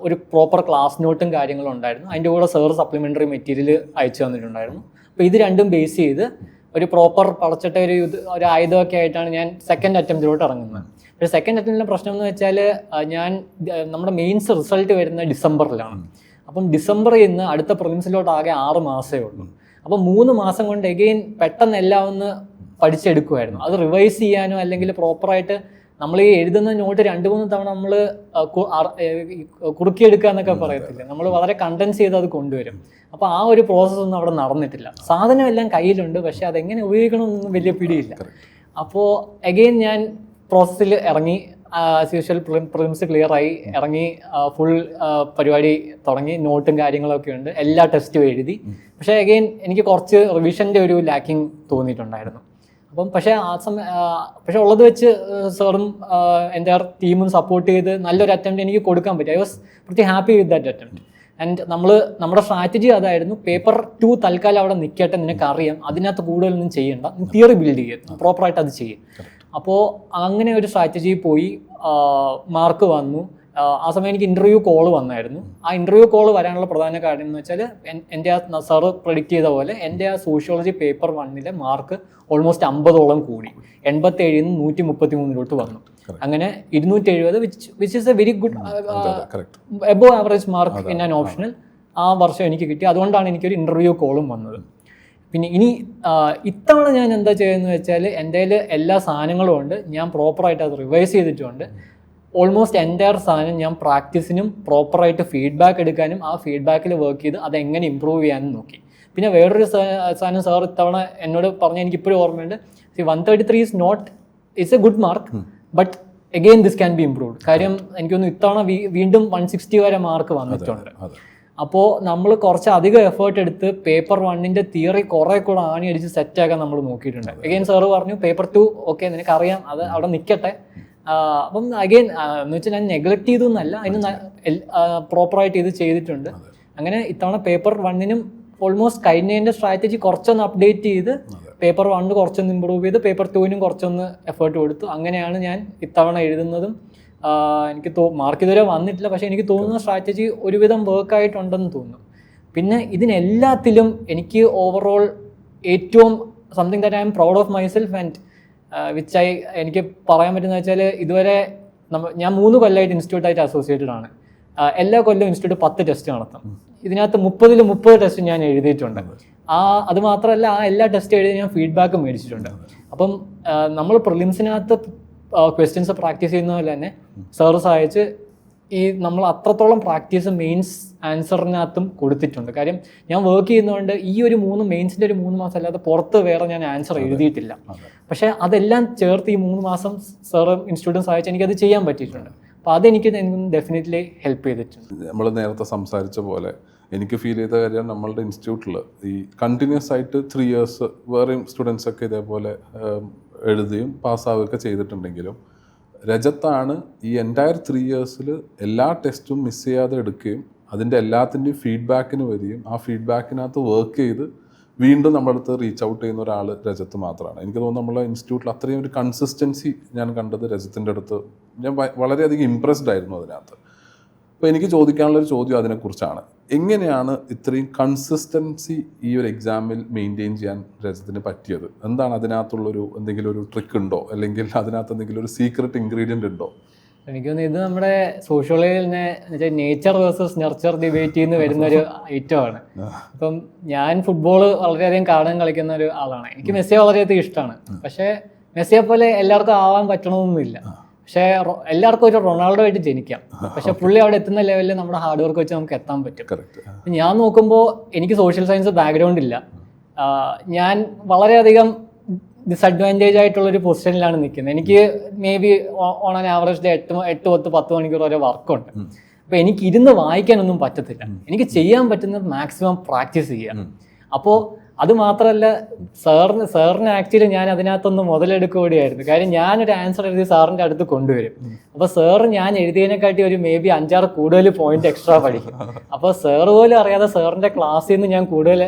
ഒരു പ്രോപ്പർ ക്ലാസ് നോട്ടും കാര്യങ്ങളും ഉണ്ടായിരുന്നു. അതിൻ്റെ കൂടെ സാർ സപ്ലിമെൻ്ററി മെറ്റീരിയൽ അയച്ചു തന്നിട്ടുണ്ടായിരുന്നു. അപ്പോൾ ഇത് രണ്ടും ബേസ് ചെയ്ത് ഒരു പ്രോപ്പർ പടച്ചിട്ട ഒരു ആയുധമൊക്കെ ആയിട്ടാണ് ഞാൻ സെക്കൻഡ് അറ്റംപ്റ്റിലോട്ട് ഇറങ്ങുന്നത്. പക്ഷേ സെക്കൻഡ് അറ്റംപ്റ്റിൻ്റെ പ്രശ്നം എന്ന് വെച്ചാൽ ഞാൻ നമ്മുടെ മെയിൻസ് റിസൾട്ട് വരുന്നത് ഡിസംബറിലാണ്. അപ്പം ഡിസംബറിൽ നിന്ന് അടുത്ത പ്രിലിംസിലോട്ട് ആകെ 6 മാസമേ ഉള്ളൂ. അപ്പം 3 മാസം കൊണ്ട് എഗെയിൻ പെട്ടെന്ന് എല്ലാം ഒന്ന് പഠിച്ചെടുക്കുമായിരുന്നു. അത് റിവൈസ് ചെയ്യാനോ അല്ലെങ്കിൽ പ്രോപ്പറായിട്ട് നമ്മൾ ഈ എഴുതുന്ന നോട്ട് 2-3 തവണ നമ്മൾ കുറുക്കിയെടുക്കുക എന്നൊക്കെ പറയത്തില്ല, നമ്മൾ വളരെ കണ്ടൻസ് ചെയ്ത് അത് കൊണ്ടുവരും. അപ്പോൾ ആ ഒരു പ്രോസസ്സ് ഒന്നും അവിടെ നടന്നിട്ടില്ല. സാധനം എല്ലാം കയ്യിലുണ്ട്, പക്ഷെ അതെങ്ങനെ ഉപയോഗിക്കണമെന്നൊന്നും വലിയ പിടിയില്ല. അപ്പോൾ അഗെയിൻ ഞാൻ പ്രോസസ്സിൽ ഇറങ്ങി. ആസ് യൂഷ്വൽ പ്രിലിംസ് ക്ലിയർ ആയി ഇറങ്ങി, ഫുൾ പരിപാടി തുടങ്ങി. നോട്ടും കാര്യങ്ങളൊക്കെ ഉണ്ട്, എല്ലാ ടെസ്റ്റും എഴുതി. പക്ഷേ അഗെയിൻ എനിക്ക് കുറച്ച് റിവിഷൻ്റെ ഒരു ലാക്കിങ് തോന്നിയിട്ടുണ്ടായിരുന്നു. അപ്പം പക്ഷേ പക്ഷെ ഉള്ളത് വെച്ച് സാറും എൻ്റെ ടീമും സപ്പോർട്ട് ചെയ്ത് നല്ലൊരു അറ്റംപ്റ്റ് എനിക്ക് കൊടുക്കാൻ പറ്റി. I was pretty happy with that attempt. And നമ്മുടെ സ്ട്രാറ്റജി അതായിരുന്നു, പേപ്പർ 2 തൽക്കാലം അവിടെ നിൽക്കട്ടെ, നിനക്കറിയാം, അതിനകത്ത് കൂടുതലൊന്നും ചെയ്യണ്ട, തിയറി ബിൽഡ് ചെയ്യുക, പ്രോപ്പറായിട്ട് അത് ചെയ്യും. അപ്പോൾ അങ്ങനെ ഒരു സ്ട്രാറ്റജി പോയി. മാർക്ക് വന്നു. ആ സമയം എനിക്ക് ഇൻ്റർവ്യൂ കോൾ വന്നായിരുന്നു. ആ ഇൻ്റർവ്യൂ കോൾ വരാനുള്ള പ്രധാന കാര്യം എന്ന് വെച്ചാൽ എൻ്റെ ആ സാറ് പ്രെഡിക്റ്റ് ചെയ്ത പോലെ എൻ്റെ ആ സോഷ്യോളജി പേപ്പർ 1 മാർക്ക് ഓൾമോസ്റ്റ് 50ഓളം കൂടി. 87 നിന്ന് 133 വന്നു. അങ്ങനെ 270, which is A very good above average mark in an optional ആ വർഷം എനിക്ക് കിട്ടി. അതുകൊണ്ടാണ് എനിക്കൊരു ഇൻ്റർവ്യൂ കോളും വന്നത്. പിന്നെ ഇനി ഇത്തവണ ഞാൻ എന്താ ചെയ്യുന്നത് വെച്ചാൽ എൻ്റെ കയ്യിൽ എല്ലാ സാധനങ്ങളും ഉണ്ട്, ഞാൻ പ്രോപ്പറായിട്ട് അത് റിവൈസ് ചെയ്തിട്ടുണ്ട്. ഓൾമോസ്റ്റ് എൻ്റയർ സാധനം ഞാൻ പ്രാക്ടീസിനും പ്രോപ്പറായിട്ട് ഫീഡ്ബാക്ക് എടുക്കാനും ആ ഫീഡ്ബാക്കിൽ വർക്ക് ചെയ്ത് അതെങ്ങനെ ഇമ്പ്രൂവ് ചെയ്യാനും നോക്കി. പിന്നെ വേറൊരു സാധനം സാർ ഇത്തവണ എന്നോട് പറഞ്ഞ എനിക്കിപ്പോഴും ഓർമ്മയുണ്ട്. 133 is not, it's a good mark, but again this can be improved. കാര്യം എനിക്കൊന്ന് ഇത്തവണ വീണ്ടും 160 വരെ മാർക്ക് വന്നിട്ടുണ്ട്. അപ്പോൾ നമ്മൾ കുറച്ച് അധികം എഫേർട്ട് എടുത്ത് പേപ്പർ 1 തിയറി കുറേ കൂടെ ആണി അടിച്ച് സെറ്റാക്കാൻ നമ്മൾ നോക്കിയിട്ടുണ്ട്. അഗെയിൻ സാറ് പറഞ്ഞു പേപ്പർ 2 ഓക്കെ നിനക്കറിയാം, അത് അവിടെ നിൽക്കട്ടെ. അപ്പം അഗെയിൻ എന്ന് വെച്ചാൽ ഞാൻ നെഗ്ലക്ട് ചെയ്തു എന്നല്ല, അതിന് പ്രോപ്പറായിട്ട് ഇത് ചെയ്തിട്ടുണ്ട്. അങ്ങനെ ഇത്തവണ പേപ്പർ 1 ഓൾമോസ്റ്റ് കഴിഞ്ഞതിൻ്റെ സ്ട്രാറ്റജി കുറച്ചൊന്ന് അപ്ഡേറ്റ് ചെയ്ത് പേപ്പർ 1 കുറച്ചൊന്ന് ഇമ്പ്രൂവ് ചെയ്ത് പേപ്പർ 2 കുറച്ചൊന്ന് എഫേർട്ട് കൊടുത്തു. അങ്ങനെയാണ് ഞാൻ ഇത്തവണ എഴുതുന്നതും. എനിക്ക് മാർക്ക് ഇതുവരെ വന്നിട്ടില്ല, പക്ഷേ എനിക്ക് തോന്നുന്ന സ്ട്രാറ്റജി ഒരുവിധം വർക്കായിട്ടുണ്ടെന്ന് തോന്നുന്നു. പിന്നെ ഇതിനെല്ലാത്തിലും എനിക്ക് ഓവറോൾ ഏറ്റവും something that I am proud of myself and which എനിക്ക് പറയാൻ പറ്റുന്ന വെച്ചാൽ ഇതുവരെ ഞാൻ 3 കൊല്ലമായിട്ട് ഇൻസ്റ്റിറ്റ്യൂട്ടായിട്ട് അസോസിയേറ്റഡ് ആണ്. എല്ലാ കൊല്ലവും ഇൻസ്റ്റിറ്റ്യൂട്ട് 10 ടെസ്റ്റ് നടത്തും. ഇതിനകത്ത് 30 ടെസ്റ്റ് ഞാൻ എഴുതിയിട്ടുണ്ട്. അത് മാത്രമല്ല ആ എല്ലാ ടെസ്റ്റ് എഴുതി ഞാൻ ഫീഡ്ബാക്ക് മേടിച്ചിട്ടുണ്ട്. അപ്പം നമ്മൾ പ്രിലിംസിനകത്ത് ക്വസ്റ്റ്യൻസ് പ്രാക്ടീസ് ചെയ്യുന്ന പോലെ തന്നെ സാറ് സഹായിച്ച് ഈ നമ്മൾ അത്രത്തോളം പ്രാക്ടീസ് മെയിൻസ് ആൻസറിനകത്തും കൊടുത്തിട്ടുണ്ട്. കാര്യം ഞാൻ വർക്ക് ചെയ്യുന്നതുകൊണ്ട് ഈ ഒരു മെയിൻസിൻ്റെ ഒരു 3 മാസം അല്ലാതെ പുറത്ത് വേറെ ഞാൻ ആൻസർ എഴുതിയിട്ടില്ല. പക്ഷേ അതെല്ലാം ചേർത്ത് ഈ 3 മാസം സാറും ഇൻസ്റ്റിറ്റ്യൂട്ടും സഹായിച്ച് എനിക്കത് ചെയ്യാൻ പറ്റിയിട്ടുണ്ട്. അപ്പോൾ അതെനിക്ക് ഡെഫിനറ്റ്ലി ഹെൽപ്പ് ചെയ്തിട്ടുണ്ട്. നമ്മൾ നേരത്തെ സംസാരിച്ച പോലെ എനിക്ക് ഫീൽ ചെയ്ത കാര്യം നമ്മളുടെ ഇൻസ്റ്റിറ്റ്യൂട്ടിൽ ഈ കണ്ടിന്യൂസ് ആയിട്ട് 3 years വേറെയും സ്റ്റുഡൻസൊക്കെ ഇതേപോലെ എഴുതുകയും പാസ്സാവുകയൊക്കെ ചെയ്തിട്ടുണ്ടെങ്കിലും രജത്താണ് ഈ എൻറ്റയർ 3 years എല്ലാ ടെസ്റ്റും മിസ് ചെയ്യാതെ എടുക്കുകയും അതിൻ്റെ എല്ലാത്തിൻ്റെയും ഫീഡ്ബാക്കിന് വരികയും ആ ഫീഡ്ബാക്കിനകത്ത് വർക്ക് ചെയ്ത് വീണ്ടും നമ്മുടെ അടുത്ത് റീച്ച് ഔട്ട് ചെയ്യുന്ന ഒരാൾ രജത്ത് മാത്രമാണ്. എനിക്ക് തോന്നുന്നു നമ്മളെ ഇൻസ്റ്റിറ്റ്യൂട്ടിൽ അത്രയും ഒരു കൺസിസ്റ്റൻസി ഞാൻ കണ്ടത് രജത്തിൻ്റെ അടുത്ത്. ഞാൻ വളരെയധികം ഇംപ്രസ്ഡ് ആയിരുന്നു അതിനകത്ത്. അപ്പോൾ എനിക്ക് ചോദിക്കാനുള്ളൊരു ചോദ്യം അതിനെക്കുറിച്ചാണ്. എങ്ങനെയാണ് ഇത്രയും കൺസിസ്റ്റൻസി ഈ ഒരു എക്സാമിൽ മെയിൻറ്റെയിൻ ചെയ്യാൻ രജത്തിന് പറ്റിയത്? എന്താണ് അതിനകത്തുള്ളൊരു എന്തെങ്കിലും ഒരു ട്രിക്ക് ഉണ്ടോ, അല്ലെങ്കിൽ അതിനകത്ത് എന്തെങ്കിലും ഒരു സീക്രട്ട് ഇൻഗ്രീഡിയൻ്റ് ഉണ്ടോ? എനിക്ക് തോന്നുന്നു ഇത് നമ്മുടെ സോഷ്യോളജിയിൽ നേച്ചർ വേഴ്സസ് നെർച്ചർ ഡിബേറ്റ് നിന്ന് വരുന്നൊരു ഐറ്റമാണ്. അപ്പം ഞാൻ ഫുട്ബോൾ വളരെയധികം കാണാൻ കളിക്കുന്ന ഒരു ആളാണ്. എനിക്ക് മെസ്സിയെ വളരെയധികം ഇഷ്ടമാണ്. പക്ഷേ മെസ്സിയെ പോലെ എല്ലാവർക്കും ആവാൻ പറ്റണമെന്നില്ല. പക്ഷേ എല്ലാവർക്കും ഒരു റൊണാൾഡോ ആയിട്ട് ജനിക്കാം. പക്ഷെ പുള്ളി അവിടെ എത്തുന്ന ലെവലിൽ നമ്മുടെ ഹാർഡ് വർക്ക് വെച്ച് നമുക്ക് എത്താൻ പറ്റും. ഞാൻ നോക്കുമ്പോൾ എനിക്ക് സോഷ്യൽ സയൻസ് ബാക്ക്ഗ്രൗണ്ട് ഇല്ല. ഞാൻ വളരെയധികം ഡിസഡ്വാൻറ്റേജ് ആയിട്ടുള്ളൊരു പൊസിഷനിലാണ് നിൽക്കുന്നത്. എനിക്ക് may be on an average day 8-10 മണിക്കൂർ വരെ വർക്കുണ്ട്. അപ്പോൾ എനിക്ക് ഇരുന്ന് വായിക്കാനൊന്നും പറ്റത്തില്ല. എനിക്ക് ചെയ്യാൻ പറ്റുന്നത് മാക്സിമം പ്രാക്ടീസ് ചെയ്യുക. അപ്പോൾ അത് മാത്രമല്ല സാറിന് ആക്ച്വലി ഞാൻ അതിനകത്തൊന്ന് മുതലെടുക്കുകയായിരുന്നു. കാര്യം ഞാനൊരു ആൻസർ എഴുതി സാറിൻ്റെ അടുത്ത് കൊണ്ടുവരും. അപ്പോൾ സാറ് ഞാൻ എഴുതിയതിനെക്കാട്ടി ഒരു മേ ബി 5-6 കൂടുതൽ പോയിന്റ് എക്സ്ട്രാ പഠിക്കും. അപ്പോൾ സാർ പോലും അറിയാതെ സാറിൻ്റെ ക്ലാസ്സിൽ നിന്ന് ഞാൻ കൂടുതൽ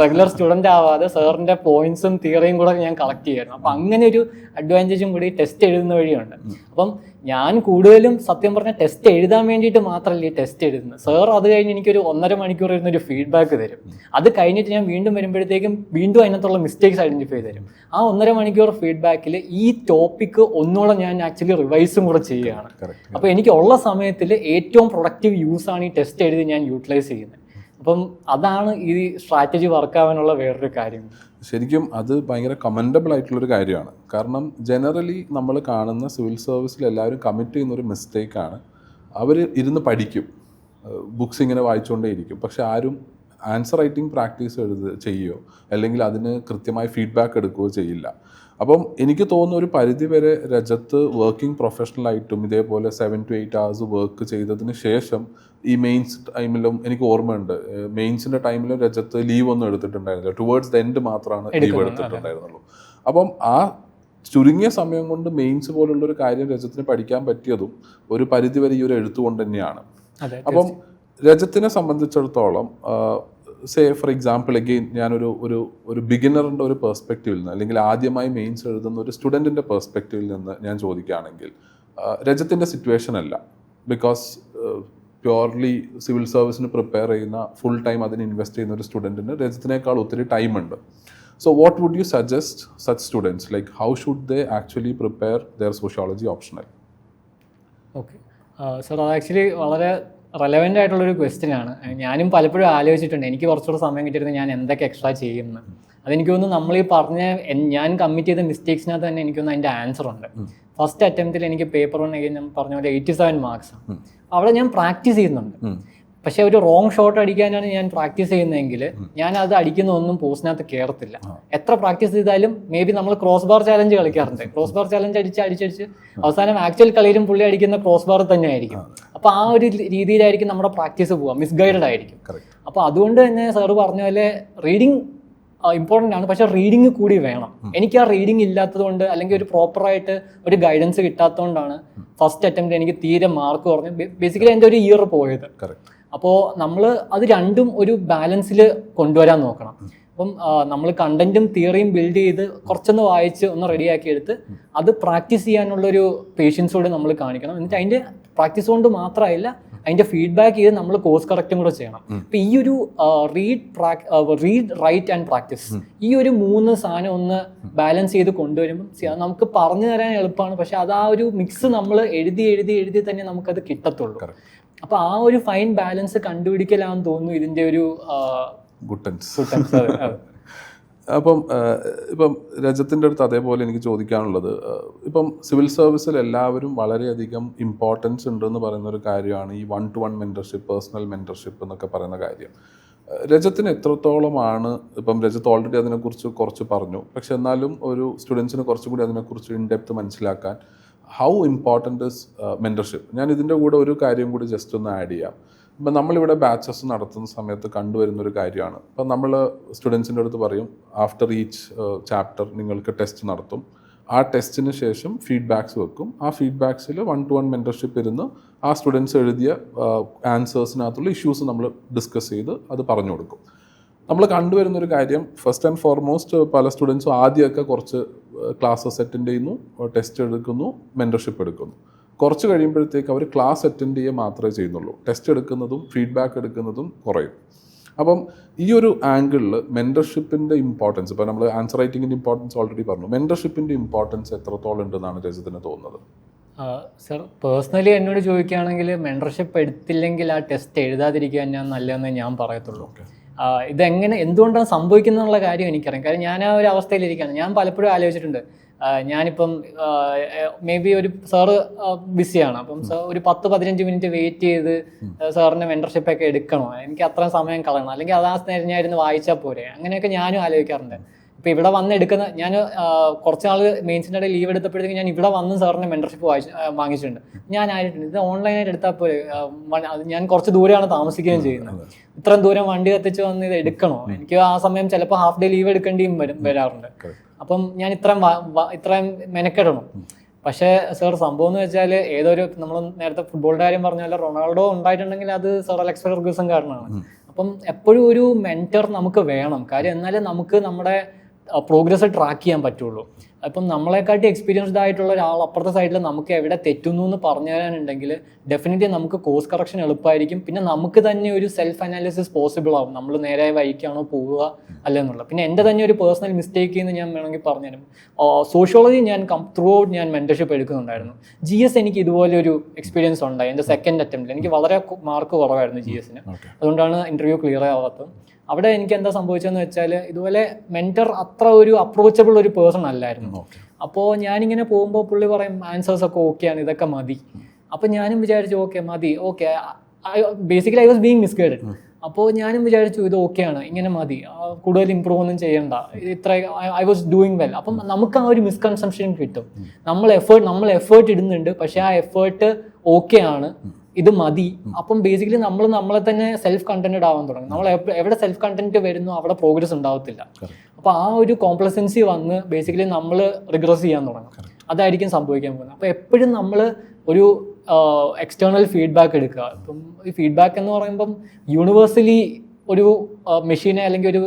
റെഗുലർ സ്റ്റുഡൻ്റ് ആവാതെ സാറിൻ്റെ പോയിന്റ്സും തിയറിയും കൂടെ ഞാൻ കളക്ട് ചെയ്യുമായിരുന്നു. അപ്പം അങ്ങനെ ഒരു അഡ്വാൻറ്റേജും കൂടി ടെസ്റ്റ് എഴുതുന്ന വഴിയുണ്ട്. അപ്പം ഞാൻ കൂടുതലും സത്യം പറഞ്ഞാൽ ടെസ്റ്റ് എഴുതാൻ വേണ്ടിയിട്ട് മാത്രമല്ല ഈ ടെസ്റ്റ് എഴുതുന്നത്. സാർ അത് കഴിഞ്ഞ് എനിക്കൊരു 1.5 മണിക്കൂർ ഇരുന്നൊരു ഫീഡ്ബാക്ക് തരും. അത് കഴിഞ്ഞിട്ട് ഞാൻ വീണ്ടും വരുമ്പോഴത്തേക്കും വീണ്ടും അതിനകത്തുള്ള മിസ്റ്റേക്സ് ഐഡൻറ്റിഫൈ തരും. ആ 1.5 മണിക്കൂർ ഫീഡ്ബാക്കിൽ ഈ ടോപ്പിക്ക് ഒന്നുകൂടെ ഞാൻ ആക്ച്വലി റിവൈസും കൂടെ ചെയ്യുകയാണ്. അപ്പോൾ എനിക്കുള്ള സമയത്തിൽ ഏറ്റവും പ്രൊഡക്റ്റീവ് യൂസാണ് ഈ ടെസ്റ്റ് എഴുതി ഞാൻ യൂട്ടിലൈസ് ചെയ്യുന്നത്. അപ്പം അതാണ് ഈ സ്ട്രാറ്റജി വർക്കാവാനുള്ള വേറൊരു കാര്യം. ശരിക്കും അത് ഭയങ്കര കമൻറ്റബിൾ ആയിട്ടുള്ളൊരു കാര്യമാണ്. കാരണം ജനറലി നമ്മൾ കാണുന്ന സിവിൽ സർവീസിൽ എല്ലാവരും കമ്മിറ്റ് ചെയ്യുന്നൊരു മിസ്റ്റേക്കാണ്. അവർ ഇരുന്ന് പഠിക്കും, ബുക്സ് ഇങ്ങനെ വായിച്ചുകൊണ്ടേയിരിക്കും, പക്ഷെ ആരും ആൻസർ റൈറ്റിംഗ് പ്രാക്ടീസ് ചെയ്യുകയോ അല്ലെങ്കിൽ അതിന് കൃത്യമായി ഫീഡ്ബാക്ക് എടുക്കുകയോ ചെയ്യില്ല. അപ്പം എനിക്ക് തോന്നുന്ന ഒരു പരിധിവരെ രജത്ത് വർക്കിംഗ് പ്രൊഫഷണലായിട്ടും ഇതേപോലെ 7 to 8 hours വർക്ക് ചെയ്തതിന് ശേഷം ഈ മെയിൻസ് ടൈമിലും എനിക്ക് ഓർമ്മയുണ്ട്, മെയിൻസിൻ്റെ ടൈമിലും രജത്ത് ലീവ് ഒന്നും എടുത്തിട്ടുണ്ടായിരുന്നില്ല. ടുവേർഡ്സ് ദ എൻഡ് മാത്രമാണ് ലീവ് എടുത്തിട്ടുണ്ടായിരുന്നുള്ളൂ. അപ്പം ആ ചുരുങ്ങിയ സമയം കൊണ്ട് മെയിൻസ് പോലുള്ളൊരു കാര്യം രജത്തിന് പഠിക്കാൻ പറ്റിയതും ഒരു പരിധിവരെ ഈ ഒരു എഴുത്തുകൊണ്ട് തന്നെയാണ്. അപ്പം രജത്തിനെ സംബന്ധിച്ചിടത്തോളം സേ ഫോർ എക്സാമ്പിൾ അഗെയിൻ ഞാനൊരു ഒരു ഒരു ബിഗിനറിൻ്റെ ഒരു പെർസ്പെക്റ്റീവിൽ നിന്ന് അല്ലെങ്കിൽ ആദ്യമായി മെയിൻസ് എഴുതുന്ന ഒരു സ്റ്റുഡൻറ്റിൻ്റെ പെർസ്പെക്റ്റീവിൽ നിന്ന് ഞാൻ ചോദിക്കുകയാണെങ്കിൽ രജത്തിൻ്റെ സിറ്റുവേഷൻ അല്ല. ബിക്കോസ് പ്യുവർലി സിവിൽ സർവീസിന് പ്രിപ്പയർ ചെയ്യുന്ന ഫുൾ ടൈം അതിന് ഇൻവെസ്റ്റ് ചെയ്യുന്ന ഒരു സ്റ്റുഡൻറ്റിന് രജത്തിനേക്കാൾ ഒത്തിരി ടൈമുണ്ട്. So what would you suggest such students, like how should they actually prepare their sociology optional? Okay sir, അത് ആക്ച്വലി വളരെ റെലവൻ്റ് ആയിട്ടുള്ളൊരു ക്വസ്റ്റ്യൻ ആണ്. ഞാനും പലപ്പോഴും ആലോചിച്ചിട്ടുണ്ട് എനിക്ക് കുറച്ചുകൂടെ സമയം കിട്ടിയിരുന്നത് ഞാൻ എന്തൊക്കെ എക്സ്ട്രാ ചെയ്യുമെന്ന്. അതെനിക്ക് തോന്നുന്നു നമ്മൾ ഈ ഞാൻ കമ്മിറ്റ് ചെയ്ത മിസ്റ്റേക്സിനകത്ത് തന്നെ എനിക്കൊന്ന് അതിൻ്റെ ആൻസർ ഉണ്ട്. ഫസ്റ്റ് അറ്റംപ്റ്റിൽ എനിക്ക് പേപ്പർ 1 ഞാൻ പറഞ്ഞ പോലെ 87 മാർക്സ്. അവിടെ ഞാൻ പ്രാക്ടീസ് ചെയ്യുന്നുണ്ട്. പക്ഷെ ഒരു റോങ് ഷോട്ട് അടിക്കാനാണ് ഞാൻ പ്രാക്ടീസ് ചെയ്യുന്നതെങ്കിൽ ഞാൻ അത് അടിക്കുന്ന ഒന്നും പോസ്റ്റിനകത്ത് കയറത്തില്ല. എത്ര പ്രാക്ടീസ് ചെയ്താലും മേ ബി നമ്മൾ ക്രോസ് ബാർ ചാലഞ്ച് കളിക്കാറുണ്ട്. ക്രോസ് ബാർ ചാലഞ്ച് അടിച്ച് അവസാനം ആക്ച്വൽ കളിയിലും പുള്ളി അടിക്കുന്ന ക്രോസ് ബാർ തന്നെ ആയിരിക്കും. അപ്പോൾ ആ ഒരു രീതിയിലായിരിക്കും നമ്മുടെ പ്രാക്ടീസ് പോവുക, മിസ്ഗൈഡഡ് ആയിരിക്കും. അപ്പോൾ അതുകൊണ്ട് തന്നെ സാറ് പറഞ്ഞ പോലെ റീഡിങ് ഇമ്പോർട്ടൻ്റ് ആണ്, പക്ഷെ റീഡിങ് കൂടി വേണം. എനിക്ക് ആ റീഡിങ് ഇല്ലാത്തത് കൊണ്ട് അല്ലെങ്കിൽ ഒരു പ്രോപ്പറായിട്ട് ഒരു ഗൈഡൻസ് കിട്ടാത്തതുകൊണ്ടാണ് ഫസ്റ്റ് അറ്റംപ്റ്റ് എനിക്ക് തീരെ മാർക്ക് കുറഞ്ഞു. ബേസിക്കലി എൻ്റെ ഒരു ഇയർ പോയത്. അപ്പോൾ നമ്മൾ അത് രണ്ടും ഒരു ബാലൻസിൽ കൊണ്ടുവരാൻ നോക്കണം. അപ്പം നമ്മൾ കണ്ടന്റും തിയറിയും ബിൽഡ് ചെയ്ത് കുറച്ചൊന്ന് വായിച്ച് ഒന്ന് റെഡിയാക്കി എടുത്ത് അത് പ്രാക്ടീസ് ചെയ്യാനുള്ളൊരു പേഷ്യൻസോട് നമ്മൾ കാണിക്കണം. എന്നിട്ട് അതിൻ്റെ പ്രാക്ടീസ് കൊണ്ട് മാത്രമായില്ല, അതിന്റെ ഫീഡ്ബാക്ക് ചെയ്ത് നമ്മൾ കോഴ്സ് കറക്റ്റും കൂടെ ചെയ്യണം. അപ്പൊ ഈ ഒരു റീഡ് റൈറ്റ് ആൻഡ് പ്രാക്ടീസ്, ഈ ഒരു 3 സാധനം ഒന്ന് ബാലൻസ് ചെയ്ത് കൊണ്ടുവരുമ്പോൾ നമുക്ക് പറഞ്ഞു തരാൻ എളുപ്പമാണ്. പക്ഷെ അത് ആ ഒരു മിക്സ് നമ്മൾ എഴുതി തന്നെ നമുക്കത് കിട്ടത്തുള്ളൂ. അപ്പൊ ആ ഒരു ഫൈൻ ബാലൻസ് കണ്ടുപിടിക്കലാണെന്ന് തോന്നുന്നു ഇതിന്റെ ഒരു ഇപ്പം രജത്തിൻ്റെ അടുത്ത് അതേപോലെ എനിക്ക് ചോദിക്കാനുള്ളത്, ഇപ്പം സിവിൽ സർവീസിൽ എല്ലാവരും വളരെയധികം ഇമ്പോർട്ടൻസ് ഉണ്ടെന്ന് പറയുന്ന ഒരു കാര്യമാണ് ഈ 1-to-1 മെൻറ്റർഷിപ്പ്, പേഴ്സണൽ മെൻറ്റർഷിപ്പ് എന്നൊക്കെ പറയുന്ന കാര്യം. രജത്തിന് എത്രത്തോളമാണ്, ഇപ്പം രജത്ത് ഓൾറെഡി അതിനെക്കുറിച്ച് കുറച്ച് പറഞ്ഞു, പക്ഷെ എന്നാലും ഒരു സ്റ്റുഡൻസിന് കുറച്ചും കൂടി അതിനെക്കുറിച്ച് ഇൻഡെപ്ത് മനസ്സിലാക്കാൻ ഹൗ ഇമ്പോർട്ടൻ്റ് ഇസ് മെൻറ്റർഷിപ്പ്? ഞാൻ ഇതിൻ്റെ കൂടെ ഒരു കാര്യം കൂടി ജസ്റ്റ് ഒന്ന് ആഡ് ചെയ്യാം. ഇപ്പം നമ്മളിവിടെ ബാച്ചസ് നടത്തുന്ന സമയത്ത് കണ്ടുവരുന്നൊരു കാര്യമാണ്, ഇപ്പം നമ്മൾ സ്റ്റുഡൻസിൻ്റെ അടുത്ത് പറയും ആഫ്റ്റർ ഈച്ച് ചാപ്റ്റർ നിങ്ങൾക്ക് ടെസ്റ്റ് നടത്തും, ആ ടെസ്റ്റിന് ശേഷം ഫീഡ്ബാക്സ് വെക്കും, ആ ഫീഡ്ബാക്സിൽ 1-to-1 മെൻറ്റർഷിപ്പ് ഇരുന്ന് ആ സ്റ്റുഡൻസ് എഴുതിയ ആൻസേഴ്സിനകത്തുള്ള ഇഷ്യൂസ് നമ്മൾ ഡിസ്കസ് ചെയ്ത് അത് പറഞ്ഞു കൊടുക്കും. നമ്മൾ കണ്ടുവരുന്നൊരു കാര്യം, ഫസ്റ്റ് ആൻഡ് ഫോർമോസ്റ്റ് പല സ്റ്റുഡൻസും ആദ്യമൊക്കെ കുറച്ച് ക്ലാസ്സസ് അറ്റൻഡ് ചെയ്യുന്നു, ടെസ്റ്റ് എടുക്കുന്നു, മെൻറ്റർഷിപ്പ് എടുക്കുന്നു. കുറച്ച് കഴിയുമ്പോഴത്തേക്ക് അവർ ക്ലാസ് അറ്റൻഡ് ചെയ്യുക മാത്രമേ ചെയ്യുന്നുള്ളൂ, ടെസ്റ്റ് എടുക്കുന്നതും ഫീഡ്ബാക്ക് എടുക്കുന്നതും കുറയും. അപ്പം ഈ ഒരു ആംഗിളിൽ മെൻറ്റർഷിപ്പിൻ്റെ ഇമ്പോർട്ടൻസ്, ഇപ്പോൾ നമ്മൾ ആൻസർ റൈറ്റിങ്ങിൻ്റെ ഇമ്പോർട്ടൻസ് ഓൾറെഡി പറഞ്ഞു, മെൻറ്റർഷിപ്പിൻ്റെ ഇമ്പോർട്ടൻസ് എത്രത്തോളം ഉണ്ടെന്നാണ് രജത്തിന് തോന്നുന്നത്? സർ, പേഴ്സണലി എന്നോട് ചോദിക്കുകയാണെങ്കിൽ മെൻറ്റർഷിപ്പ് എടുത്തില്ലെങ്കിൽ ആ ടെസ്റ്റ് എഴുതാതിരിക്കുക ഞാൻ നല്ലതെന്ന് ഞാൻ പറയത്തുള്ളൂ. ഇതെങ്ങനെ എന്തുകൊണ്ടാണ് സംഭവിക്കുന്നുള്ള കാര്യം എനിക്കറിയാം. കാരണം ഞാൻ ആ ഒരു അവസ്ഥയിലിരിക്കുകയാണ്. ഞാൻ പലപ്പോഴും ആലോചിച്ചിട്ടുണ്ട്, ഞാനിപ്പം മേ ബി ഒരു സാറ് ബിസിയാണ്, അപ്പം ഒരു 10-15 മിനിറ്റ് വെയിറ്റ് ചെയ്ത് സാറിൻ്റെ മെൻറ്റർഷിപ്പൊക്കെ എടുക്കണോ, എനിക്ക് അത്രയും സമയം കളയണം, അല്ലെങ്കിൽ അതാ നേരം ഞാൻ ഇരുന്ന് വായിച്ചാൽ പോരെ, അങ്ങനെയൊക്കെ ഞാനും ആലോചിക്കാറുണ്ട്. ഇപ്പോൾ ഇവിടെ വന്ന് എടുക്കുന്ന, ഞാൻ കുറച്ച് നാൾ മെയിൻസിൻ്റെ ഇടയിൽ ലീവ് എടുത്തപ്പോഴത്തേക്ക് ഞാൻ ഇവിടെ വന്ന് സാറിൻ്റെ മെൻറ്റർഷിപ്പ് വാങ്ങിച്ചിട്ടുണ്ട്. ഞാൻ ആയിട്ടുണ്ട് ഇത് ഓൺലൈനായിട്ട് എടുത്താൽ പോലെ, ഞാൻ കുറച്ച് ദൂരെയാണ് താമസിക്കുകയും ചെയ്യുന്നത്, ഇത്രയും ദൂരം വണ്ടി കത്തിച്ച് വന്ന് ഇത് എടുക്കണോ, എനിക്ക് ആ സമയം ചിലപ്പോൾ ഹാഫ് ഡേ ലീവ് എടുക്കേണ്ടിയും വരാറുണ്ട്. അപ്പം ഞാൻ ഇത്രയും മെനക്കെടണം. പക്ഷേ സാർ, സംഭവം എന്ന് വെച്ചാൽ ഏതൊരു, നമ്മൾ നേരത്തെ ഫുട്ബോളിൻ്റെ കാര്യം പറഞ്ഞാൽ റൊണാൾഡോ ഉണ്ടായിട്ടുണ്ടെങ്കിൽ അത് സർ അലക്സ് ഫെർഗൂസൺ കാരണമാണ്. അപ്പം എപ്പോഴും ഒരു മെൻറ്റർ നമുക്ക് വേണം. കാര്യം എന്നാലേ നമുക്ക് നമ്മുടെ പ്രോഗ്രസ് ട്രാക്ക് ചെയ്യാൻ പറ്റുള്ളൂ. അപ്പം നമ്മളെക്കാട്ടി എക്സ്പീരിയൻസ്ഡ് ആയിട്ടുള്ള ഒരാൾ അപ്പുറത്തെ സൈഡിൽ നമുക്ക് എവിടെ തെറ്റുന്നു എന്ന് പറഞ്ഞു തരാനുണ്ടെങ്കിൽ ഡെഫിനറ്റ്ലി നമുക്ക് കോഴ്സ് കറക്ഷൻ എളുപ്പമായിരിക്കും. പിന്നെ നമുക്ക് തന്നെ ഒരു സെൽഫ് അനാലിസിസ് പോസിബിൾ ആവും, നമ്മൾ നേരെ വഴിക്കാണോ പോവുക അല്ലെന്നുള്ളത്. പിന്നെ എൻ്റെ തന്നെ ഒരു പേഴ്സണൽ മിസ്റ്റേക്ക് എന്ന് ഞാൻ വേണമെങ്കിൽ പറഞ്ഞുതരും. സോഷ്യോളജി ഞാൻ ത്രൂ ഔട്ട് ഞാൻ മെൻറ്റർഷിപ്പ് എടുക്കുന്നുണ്ടായിരുന്നു. GS എനിക്ക് ഇതുപോലെ ഒരു എക്സ്പീരിയൻസ് ഉണ്ടായി. എൻ്റെ സെക്കൻഡ് അറ്റംപ്റ്റിൽ എനിക്ക് വളരെ മാർക്ക് കുറവായിരുന്നു GSന്, അതുകൊണ്ടാണ് ഇൻ്റർവ്യൂ ക്ലിയർ ആവാത്തത്. അവിടെ എനിക്ക് എന്താ സംഭവിച്ചതെന്ന് വെച്ചാൽ, ഇതുപോലെ മെൻറ്റർ അത്ര ഒരു അപ്രോച്ചബിൾ ഒരു പേഴ്സൺ അല്ലായിരുന്നു. അപ്പോൾ ഞാനിങ്ങനെ പോകുമ്പോൾ പുള്ളി പറയും ആൻസേഴ്സ് ഒക്കെ ഓക്കെയാണ്, ഇതൊക്കെ മതി. അപ്പോൾ ഞാനും വിചാരിച്ചു ഓക്കെ മതി, okay. Basically I was being misguided. അപ്പോൾ ഞാനും വിചാരിച്ചു ഇത് ഓക്കെയാണ്, ഇങ്ങനെ മതി, കൂടുതൽ ഇമ്പ്രൂവ് ഒന്നും ചെയ്യണ്ട, ഇത്ര ഐ വാസ് ഡൂയിങ് വെൽ. അപ്പം നമുക്ക് ആ ഒരു മിസ്കൺസെപ്ഷൻ കിട്ടും. നമ്മൾ എഫേർട്ട് ഇടുന്നുണ്ട്, പക്ഷേ ആ എഫേർട്ട് ഓക്കെ ആണ്, ഇത് മതി. അപ്പം ബേസിക്കലി നമ്മളെ തന്നെ സെൽഫ് കണ്ടന്റഡ് ആവാൻ തുടങ്ങും. നമ്മൾ എവിടെ സെൽഫ് കണ്ടന്റ് വരുന്നു അവിടെ പ്രോഗ്രസ് ഉണ്ടാവത്തില്ല. അപ്പോൾ ആ ഒരു കോംപ്ലസൻസി വന്ന് ബേസിക്കലി നമ്മൾ റിഗ്രസ് ചെയ്യാൻ തുടങ്ങും. അതായിരിക്കും സംഭവിക്കാൻ പോകുന്നത്. അപ്പോൾ എപ്പോഴും നമ്മൾ ഒരു എക്സ്റ്റേണൽ ഫീഡ്ബാക്ക് എടുക്കുക. ഇപ്പം ഈ ഫീഡ്ബാക്ക് എന്ന് പറയുമ്പം യൂണിവേഴ്സലി ഒരു മെഷീനെ അല്ലെങ്കിൽ ഒരു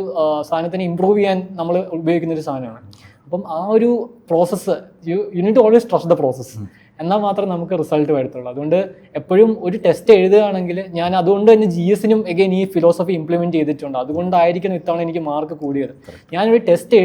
സാധനത്തിനെ ഇമ്പ്രൂവ് ചെയ്യാൻ നമ്മൾ ഉപയോഗിക്കുന്ന ഒരു സാധനമാണ്. അപ്പം ആ ഒരു process you need to always trust the process, എന്നാൽ മാത്രമേ നമുക്ക് റിസൾട്ട് വരത്തുള്ളൂ. അതുകൊണ്ട് എപ്പോഴും ഒരു ടെസ്റ്റ് എഴുതുകയാണെങ്കിൽ, ഞാൻ അതുകൊണ്ട് തന്നെ GSനും എഗെയിൻ ഈ ഫിലോസഫി ഇംപ്ലിമെൻറ്റ് ചെയ്തിട്ടുണ്ട്. അതുകൊണ്ടായിരിക്കണം ഇത്തവണ എനിക്ക് മാർക്ക് കൂടിയത്. ഞാനൊരു ടെസ്റ്റ്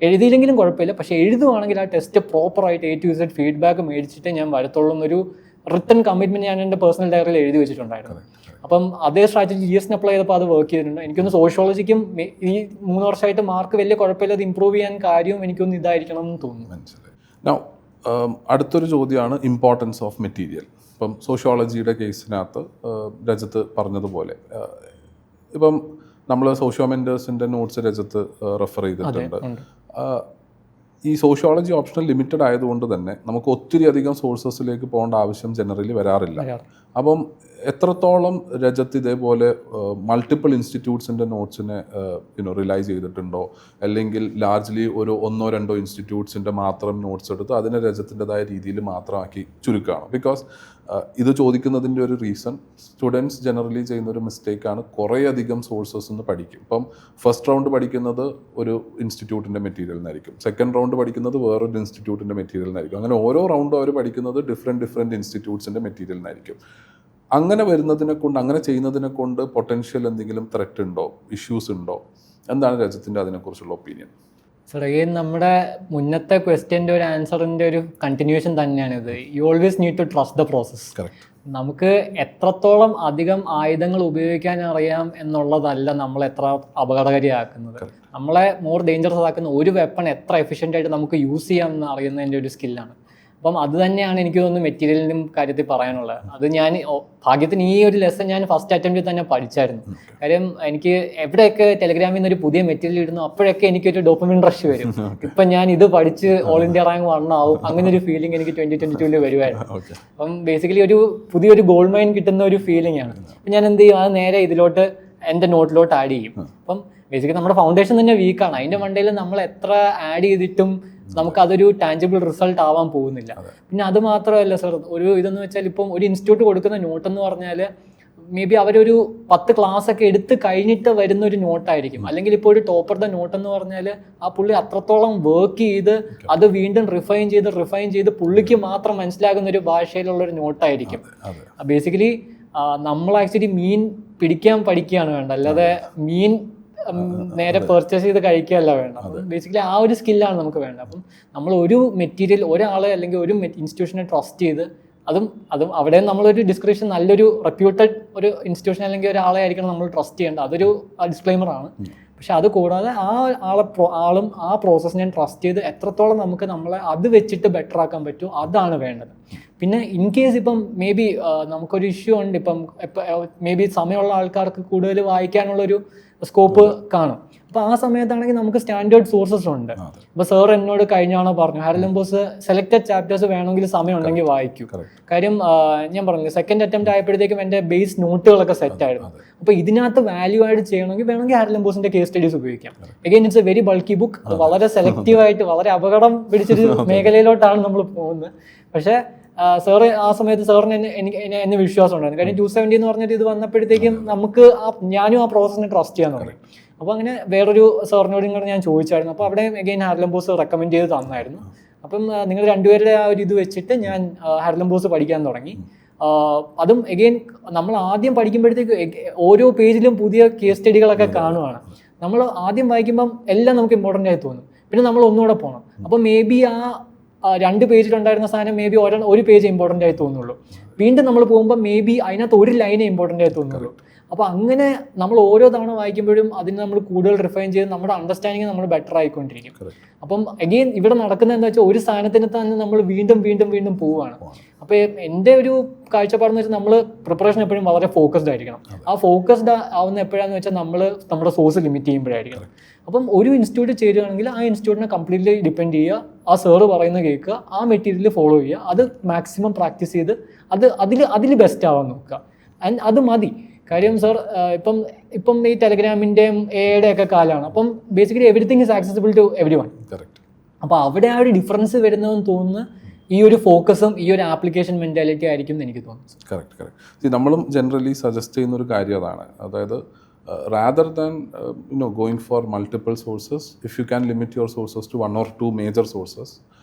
എഴുതിയില്ലെങ്കിലും കുഴപ്പമില്ല, പക്ഷേ എഴുതുവാണെങ്കിൽ ആ ടെസ്റ്റ് പ്രോപ്പറായിട്ട് A to Z ഫീഡ്ബാക്ക് മേടിച്ചിട്ട് ഞാൻ വരത്തുള്ളൂ എന്നൊരു റിട്ടൺ കമ്മിറ്റ്മെൻറ്റ് ഞാൻ എൻ്റെ പേഴ്സണൽ ഡയറിയിൽ എഴുതി വെച്ചിട്ടുണ്ടായിരുന്നു. അപ്പം അതേ സ്ട്രാറ്റജി GSന് അപ്ലൈ ചെയ്തപ്പോൾ അത് വർക്ക് ചെയ്തിട്ടുണ്ട്. എനിക്കൊന്ന് സോഷ്യോളജിക്കും ഈ 3 വർഷമായിട്ട് മാർക്ക് വലിയ കുഴപ്പമില്ലാതെ ഇമ്പ്രൂവ് ചെയ്യാൻ കാര്യവും എനിക്കൊന്ന് ഇതായിരിക്കണം എന്ന് തോന്നുന്നു. അടുത്തൊരു ചോദ്യമാണ് ഇമ്പോർട്ടൻസ് ഓഫ് മെറ്റീരിയൽ. ഇപ്പം സോഷ്യോളജിയുടെ കേസിനകത്ത് രജത്ത് പറഞ്ഞതുപോലെ, ഇപ്പം നമ്മൾ സോഷ്യോ മെൻറ്റേഴ്സിൻ്റെ നോട്ട്സ് രജത്ത് റെഫർ ചെയ്തിട്ടുണ്ട്. ഈ സോഷ്യോളജി ഓപ്ഷണൽ ലിമിറ്റഡ് ആയതുകൊണ്ട് തന്നെ നമുക്ക് ഒത്തിരി അധികം സോഴ്സസിലേക്ക് പോകേണ്ട ആവശ്യം ജനറലി വരാറില്ല. അപ്പം എത്രത്തോളം രജത്ത് ഇതേപോലെ മൾട്ടിപ്പിൾ ഇൻസ്റ്റിറ്റ്യൂട്ട്സിൻ്റെ നോട്ട്സിനെ റിലൈസ് ചെയ്തിട്ടുണ്ടോ, അല്ലെങ്കിൽ ലാർജ്ലി ഒരു 1-2 ഇൻസ്റ്റിറ്റ്യൂട്ട്സിൻ്റെ മാത്രം നോട്ട്സ് എടുത്ത് അതിനെ രജത്തിൻ്റെതായ രീതിയിൽ മാത്രമാക്കി ചുരുക്കുകയാണ്? ബിക്കോസ് ഇത് ചോദിക്കുന്നതിൻ്റെ ഒരു റീസൺ, സ്റ്റുഡൻസ് ജനറലി ചെയ്യുന്നൊരു മിസ്റ്റേക്കാണ്, കുറേയധികം സോഴ്സസ് നിന്ന് പഠിക്കും. ഇപ്പം ഫസ്റ്റ് റൗണ്ട് പഠിക്കുന്നത് ഒരു ഇൻസ്റ്റിറ്റ്യൂട്ടിൻ്റെ മെറ്റീരിയൽ നിന്നായിരിക്കും, സെക്കൻഡ് റൗണ്ട് പഠിക്കുന്നത് വേറൊരു ഇൻസ്റ്റിറ്റ്യൂട്ടിൻ്റെ മെറ്റീരിയൽ നിന്നായിരിക്കും, അങ്ങനെ ഓരോ റൗണ്ടും അവർ പഠിക്കുന്നത് ഡിഫറെൻറ്റ് ഇൻസ്റ്റിറ്റ്യൂട്ട്സിൻ്റെ മെറ്റീരിയൽ നിന്നായിരിക്കും. അങ്ങനെ വരുന്നതിനെ കൊണ്ട്, അങ്ങനെ ചെയ്യുന്നതിനെ കൊണ്ട് പൊട്ടൻഷ്യൽ എന്തെങ്കിലും ത്രെറ്റ് ഉണ്ടോ, ഇഷ്യൂസ് ഉണ്ടോ? എന്താണ് രജത്തിൻ്റെ അതിനെക്കുറിച്ചുള്ള ഒപ്പീനിയൻ? സോ അഗെയിൻ നമ്മുടെ മുന്നത്തെ ക്വസ്റ്റ്യൻ്റെ ഒരു ആൻസറിൻ്റെ ഒരു കണ്ടിന്യൂഷൻ തന്നെയാണിത്. You always need to trust the process. നമുക്ക് എത്രത്തോളം അധികം ആയുധങ്ങൾ ഉപയോഗിക്കാൻ അറിയാം എന്നുള്ളതല്ല നമ്മൾ എത്ര അപകടകാരിയാക്കുന്നത്. നമ്മളെ മോർ ഡേഞ്ചറസ് ആക്കുന്ന ഒരു വെപ്പൺ എത്ര എഫിഷ്യൻ്റ് ആയിട്ട് നമുക്ക് യൂസ് ചെയ്യാം എന്ന് അറിയുന്നതിൻ്റെ ഒരു സ്കില്ലാണ്. അപ്പം അത് തന്നെയാണ് എനിക്ക് തോന്നുന്നു മെറ്റീരിയലിനും കാര്യത്തിൽ പറയാനുള്ളത്. അത് ഞാൻ ഭാഗ്യത്തിന് ഈ ഒരു ലെസൺ ഞാൻ ഫസ്റ്റ് അറ്റംപ്റ്റിൽ തന്നെ പഠിച്ചായിരുന്നു. കാര്യം എനിക്ക് എവിടെയൊക്കെ ടെലിഗ്രാമിൽ നിന്ന് ഒരു പുതിയ മെറ്റീരിയൽ ഇടുന്നു അപ്പോഴൊക്കെ എനിക്കൊരു ഡോപ്പമിൻ റഷ് വരും. ഇപ്പം ഞാൻ ഇത് പഠിച്ച് ഓൾ ഇന്ത്യ റാങ്ക് 1 ആവും, അങ്ങനെ ഒരു ഫീലിംഗ് എനിക്ക് 2022 വരുമായിരുന്നു. അപ്പം ബേസിക്കലി ഒരു പുതിയൊരു ഗോൾഡ് മൈൻ കിട്ടുന്ന ഒരു ഫീലിംഗ് ആണ്. അപ്പം ഞാൻ എന്ത് ചെയ്യും, അത് നേരെ ഇതിലോട്ട് എൻ്റെ നോട്ടിലോട്ട് ആഡ് ചെയ്യും. അപ്പം ബേസിക്കലി നമ്മുടെ ഫൗണ്ടേഷൻ തന്നെ വീക്കാണ്. അതിൻ്റെ മണ്ടയിൽ നമ്മൾ എത്ര ആഡ് ചെയ്തിട്ടും നമുക്കതൊരു ടാഞ്ചിബിൾ റിസൾട്ട് ആവാൻ പോകുന്നില്ല. പിന്നെ അത് മാത്രമല്ല സർ, ഒരു ഇതെന്ന് വെച്ചാൽ ഇപ്പം ഒരു ഇൻസ്റ്റിറ്റ്യൂട്ട് കൊടുക്കുന്ന നോട്ടെന്ന് പറഞ്ഞാൽ മേ ബി അവരൊരു 10 ക്ലാസ് ഒക്കെ എടുത്ത് കഴിഞ്ഞിട്ട് വരുന്ന ഒരു നോട്ടായിരിക്കും. അല്ലെങ്കിൽ ഇപ്പോൾ ഒരു ടോപ്പർ ദ നോട്ട് എന്ന് പറഞ്ഞാൽ ആ പുള്ളി അത്രത്തോളം വർക്ക് ചെയ്ത് അത് വീണ്ടും റിഫൈൻ ചെയ്ത് പുള്ളിക്ക് മാത്രം മനസ്സിലാകുന്ന ഒരു ഭാഷയിലുള്ളൊരു നോട്ടായിരിക്കും. ബേസിക്കലി നമ്മൾ ആക്ച്വലി മീൻ പിടിക്കാൻ പഠിക്കുകയാണ് വേണ്ട, അല്ലാതെ മീൻ നേരെ പർച്ചേസ് ചെയ്ത് കഴിക്കുകയല്ല വേണ്ട. ബേസിക്കലി ആ ഒരു സ്കില്ലാണ് നമുക്ക് വേണ്ടത്. അപ്പം നമ്മൾ ഒരു മെറ്റീരിയൽ, ഒരാളെ അല്ലെങ്കിൽ ഒരു ഇൻസ്റ്റിറ്റ്യൂഷനെ ട്രസ്റ്റ് ചെയ്ത് അതും അവിടെ നമ്മളൊരു ഡിസ്ക്രിപ്ഷൻ നല്ലൊരു റെപ്യൂട്ടഡ് ഒരു ഇൻസ്റ്റിറ്റ്യൂഷൻ അല്ലെങ്കിൽ ഒരാളെ ആയിരിക്കണം നമ്മൾ ട്രസ്റ്റ് ചെയ്യേണ്ടത്. അതൊരു ഡിസ്ക്ലൈമറാണ്. പക്ഷെ അത് കൂടാതെ ആ ആളും ആ പ്രോസസ്സിനെ ട്രസ്റ്റ് ചെയ്ത് എത്രത്തോളം നമുക്ക് നമ്മളെ അത് വെച്ചിട്ട് ബെറ്റർ ആക്കാൻ പറ്റുമോ അതാണ് വേണ്ടത്. പിന്നെ ഇൻ കേസ് ഇപ്പം മേ ബി നമുക്കൊരു ഇഷ്യൂ ഉണ്ട്, ഇപ്പം മേ ബി സമയമുള്ള ആൾക്കാർക്ക് കൂടുതൽ വായിക്കാനുള്ളൊരു സ്കോപ്പ് കാണും. അപ്പോൾ ആ സമയത്താണെങ്കിൽ നമുക്ക് സ്റ്റാൻഡേർഡ് സോഴ്സസ് ഉണ്ട്. ഇപ്പോൾ സാർ എന്നോട് കഴിഞ്ഞാണോ പറഞ്ഞു, ഹാരലംബോസ് സെലക്റ്റഡ് ചാപ്റ്റേഴ്സ് വേണമെങ്കിൽ സമയം ഉണ്ടെങ്കിൽ വായിക്കൂ. കാര്യം ഞാൻ പറഞ്ഞു സെക്കൻഡ് അറ്റംപ്റ്റ് ആയപ്പോഴത്തേക്കും എൻ്റെ ബേസ് നോട്ടുകളൊക്കെ സെറ്റ് ആയിരുന്നു. അപ്പോൾ ഇതിനകത്ത് വാല്യൂ ആഡ് ചെയ്യണമെങ്കിൽ ഹാരലംബോസിന്റെ കേസ് സ്റ്റഡീസ് ഉപയോഗിക്കാം. Again it's A very bulky book. അത് വളരെ സെലക്റ്റീവായിട്ട് വളരെ അപകടം പിടിച്ചൊരു മേഖലയിലോട്ടാണ് നമ്മൾ പോകുന്നത്. പക്ഷേ സാറ് ആ സമയത്ത് സാറിന് എന്നെ വിശ്വാസം ഉണ്ടായിരുന്നു. കാര്യം 270 എന്ന് പറഞ്ഞിട്ട് ഇത് വന്നപ്പോഴത്തേക്കും നമുക്ക് ഞാനും ആ പ്രോസസ്സിനെ ട്രസ്റ്റ് ചെയ്യാൻ തുടങ്ങി. അപ്പോൾ അങ്ങനെ വേറൊരു സാറിനോട് ഇങ്ങനെ ഞാൻ ചോദിച്ചായിരുന്നു. അപ്പോൾ അവിടെ അഗൈൻ ഹാരലംബോസ് റെക്കമെൻഡ് ചെയ്ത് തന്നായിരുന്നു. അപ്പം നിങ്ങൾ രണ്ടുപേരുടെ ആ ഒരു ഇത് വെച്ചിട്ട് ഞാൻ ഹാരലംബോസ് പഠിക്കാൻ തുടങ്ങി. അതും അഗൈൻ നമ്മൾ ആദ്യം പഠിക്കുമ്പോഴത്തേക്ക് ഓരോ പേജിലും പുതിയ കേസ് സ്റ്റഡികളൊക്കെ കാണുവാണ്. നമ്മൾ ആദ്യം വായിക്കുമ്പം എല്ലാം നമുക്ക് ഇമ്പോർട്ടൻ്റ് ആയി തോന്നും. പിന്നെ നമ്മൾ ഒന്നുകൂടെ പോകണം. അപ്പോൾ മേ ബി ആ 2 പേജിലുണ്ടായിരുന്ന സാധനം മേ ബി ഒരു പേജ് ഇമ്പോർട്ടൻ്റ് ആയി തോന്നുള്ളൂ. വീണ്ടും നമ്മൾ പോകുമ്പോൾ മേ ബി അതിനകത്ത് ഒരു ലൈനേ ഇമ്പോർട്ടൻ്റ് ആയി തോന്നുള്ളൂ. അപ്പോൾ അങ്ങനെ നമ്മൾ ഓരോ തവണ വായിക്കുമ്പോഴും അതിന് നമ്മൾ കൂടുതൽ റിഫൈൻ ചെയ്ത് നമ്മുടെ അണ്ടർസ്റ്റാൻഡിങ് നമ്മൾ ബെറ്റർ ആയിക്കൊണ്ടിരിക്കും. അപ്പം അഗെയിൻ ഇവിടെ നടക്കുന്നത് എന്താ വെച്ചാൽ ഒരു സാധനത്തിന് തന്നെ നമ്മൾ വീണ്ടും പോവുകയാണ്. അപ്പോൾ എൻ്റെ ഒരു കാഴ്ചപ്പാടെന്ന് വെച്ചാൽ നമ്മൾ പ്രിപ്പറേഷൻ എപ്പോഴും വളരെ ഫോക്കസ്ഡ് ആയിരിക്കണം. ആ ഫോക്കസ്ഡ് ആവുന്ന എപ്പോഴാന്ന് വെച്ചാൽ നമ്മൾ നമ്മുടെ സോഴ്സ് ലിമിറ്റ് ചെയ്യുമ്പോഴായിരിക്കണം. അപ്പം ഒരു ഇൻസ്റ്റിറ്റ്യൂട്ട് ചേരുകയാണെങ്കിൽ ആ ഇൻസ്റ്റിറ്റ്യൂട്ടിനെ കംപ്ലീറ്റ്ലി ഡിപ്പെൻഡ് ചെയ്യുക, ആ സാറ് പറയുന്നത് കേൾക്കുക, ആ മെറ്റീരിയൽ ഫോളോ ചെയ്യുക, അത് മാക്സിമം പ്രാക്ടീസ് ചെയ്ത് അതിൽ ബെസ്റ്റ് ആവാൻ നോക്കുക. ആൻഡ് അത് മതി. കാര്യം സാർ ഇപ്പം ഈ ടെലഗ്രാമിൻ്റെയും എയുടെ ഒക്കെ കാലമാണ്. അപ്പം basically everything is accessible to everyone. അപ്പോൾ അവിടെ ആ ഒരു ഡിഫറൻസ് വരുന്നതെന്ന് തോന്നുന്നു ഈ ഒരു ഫോക്കസും ഈ ഒരു ആപ്ലിക്കേഷൻ മെൻറ്റാലിറ്റി ആയിരിക്കും എന്ന് എനിക്ക് തോന്നുന്നു. കറക്റ്റ്. നമ്മളും ജനറലി സജസ്റ്റ് ചെയ്യുന്ന ഒരു കാര്യം അതാണ്. അതായത് rather than going for multiple sources, if you can limit your sources to 1 or 2 major sources,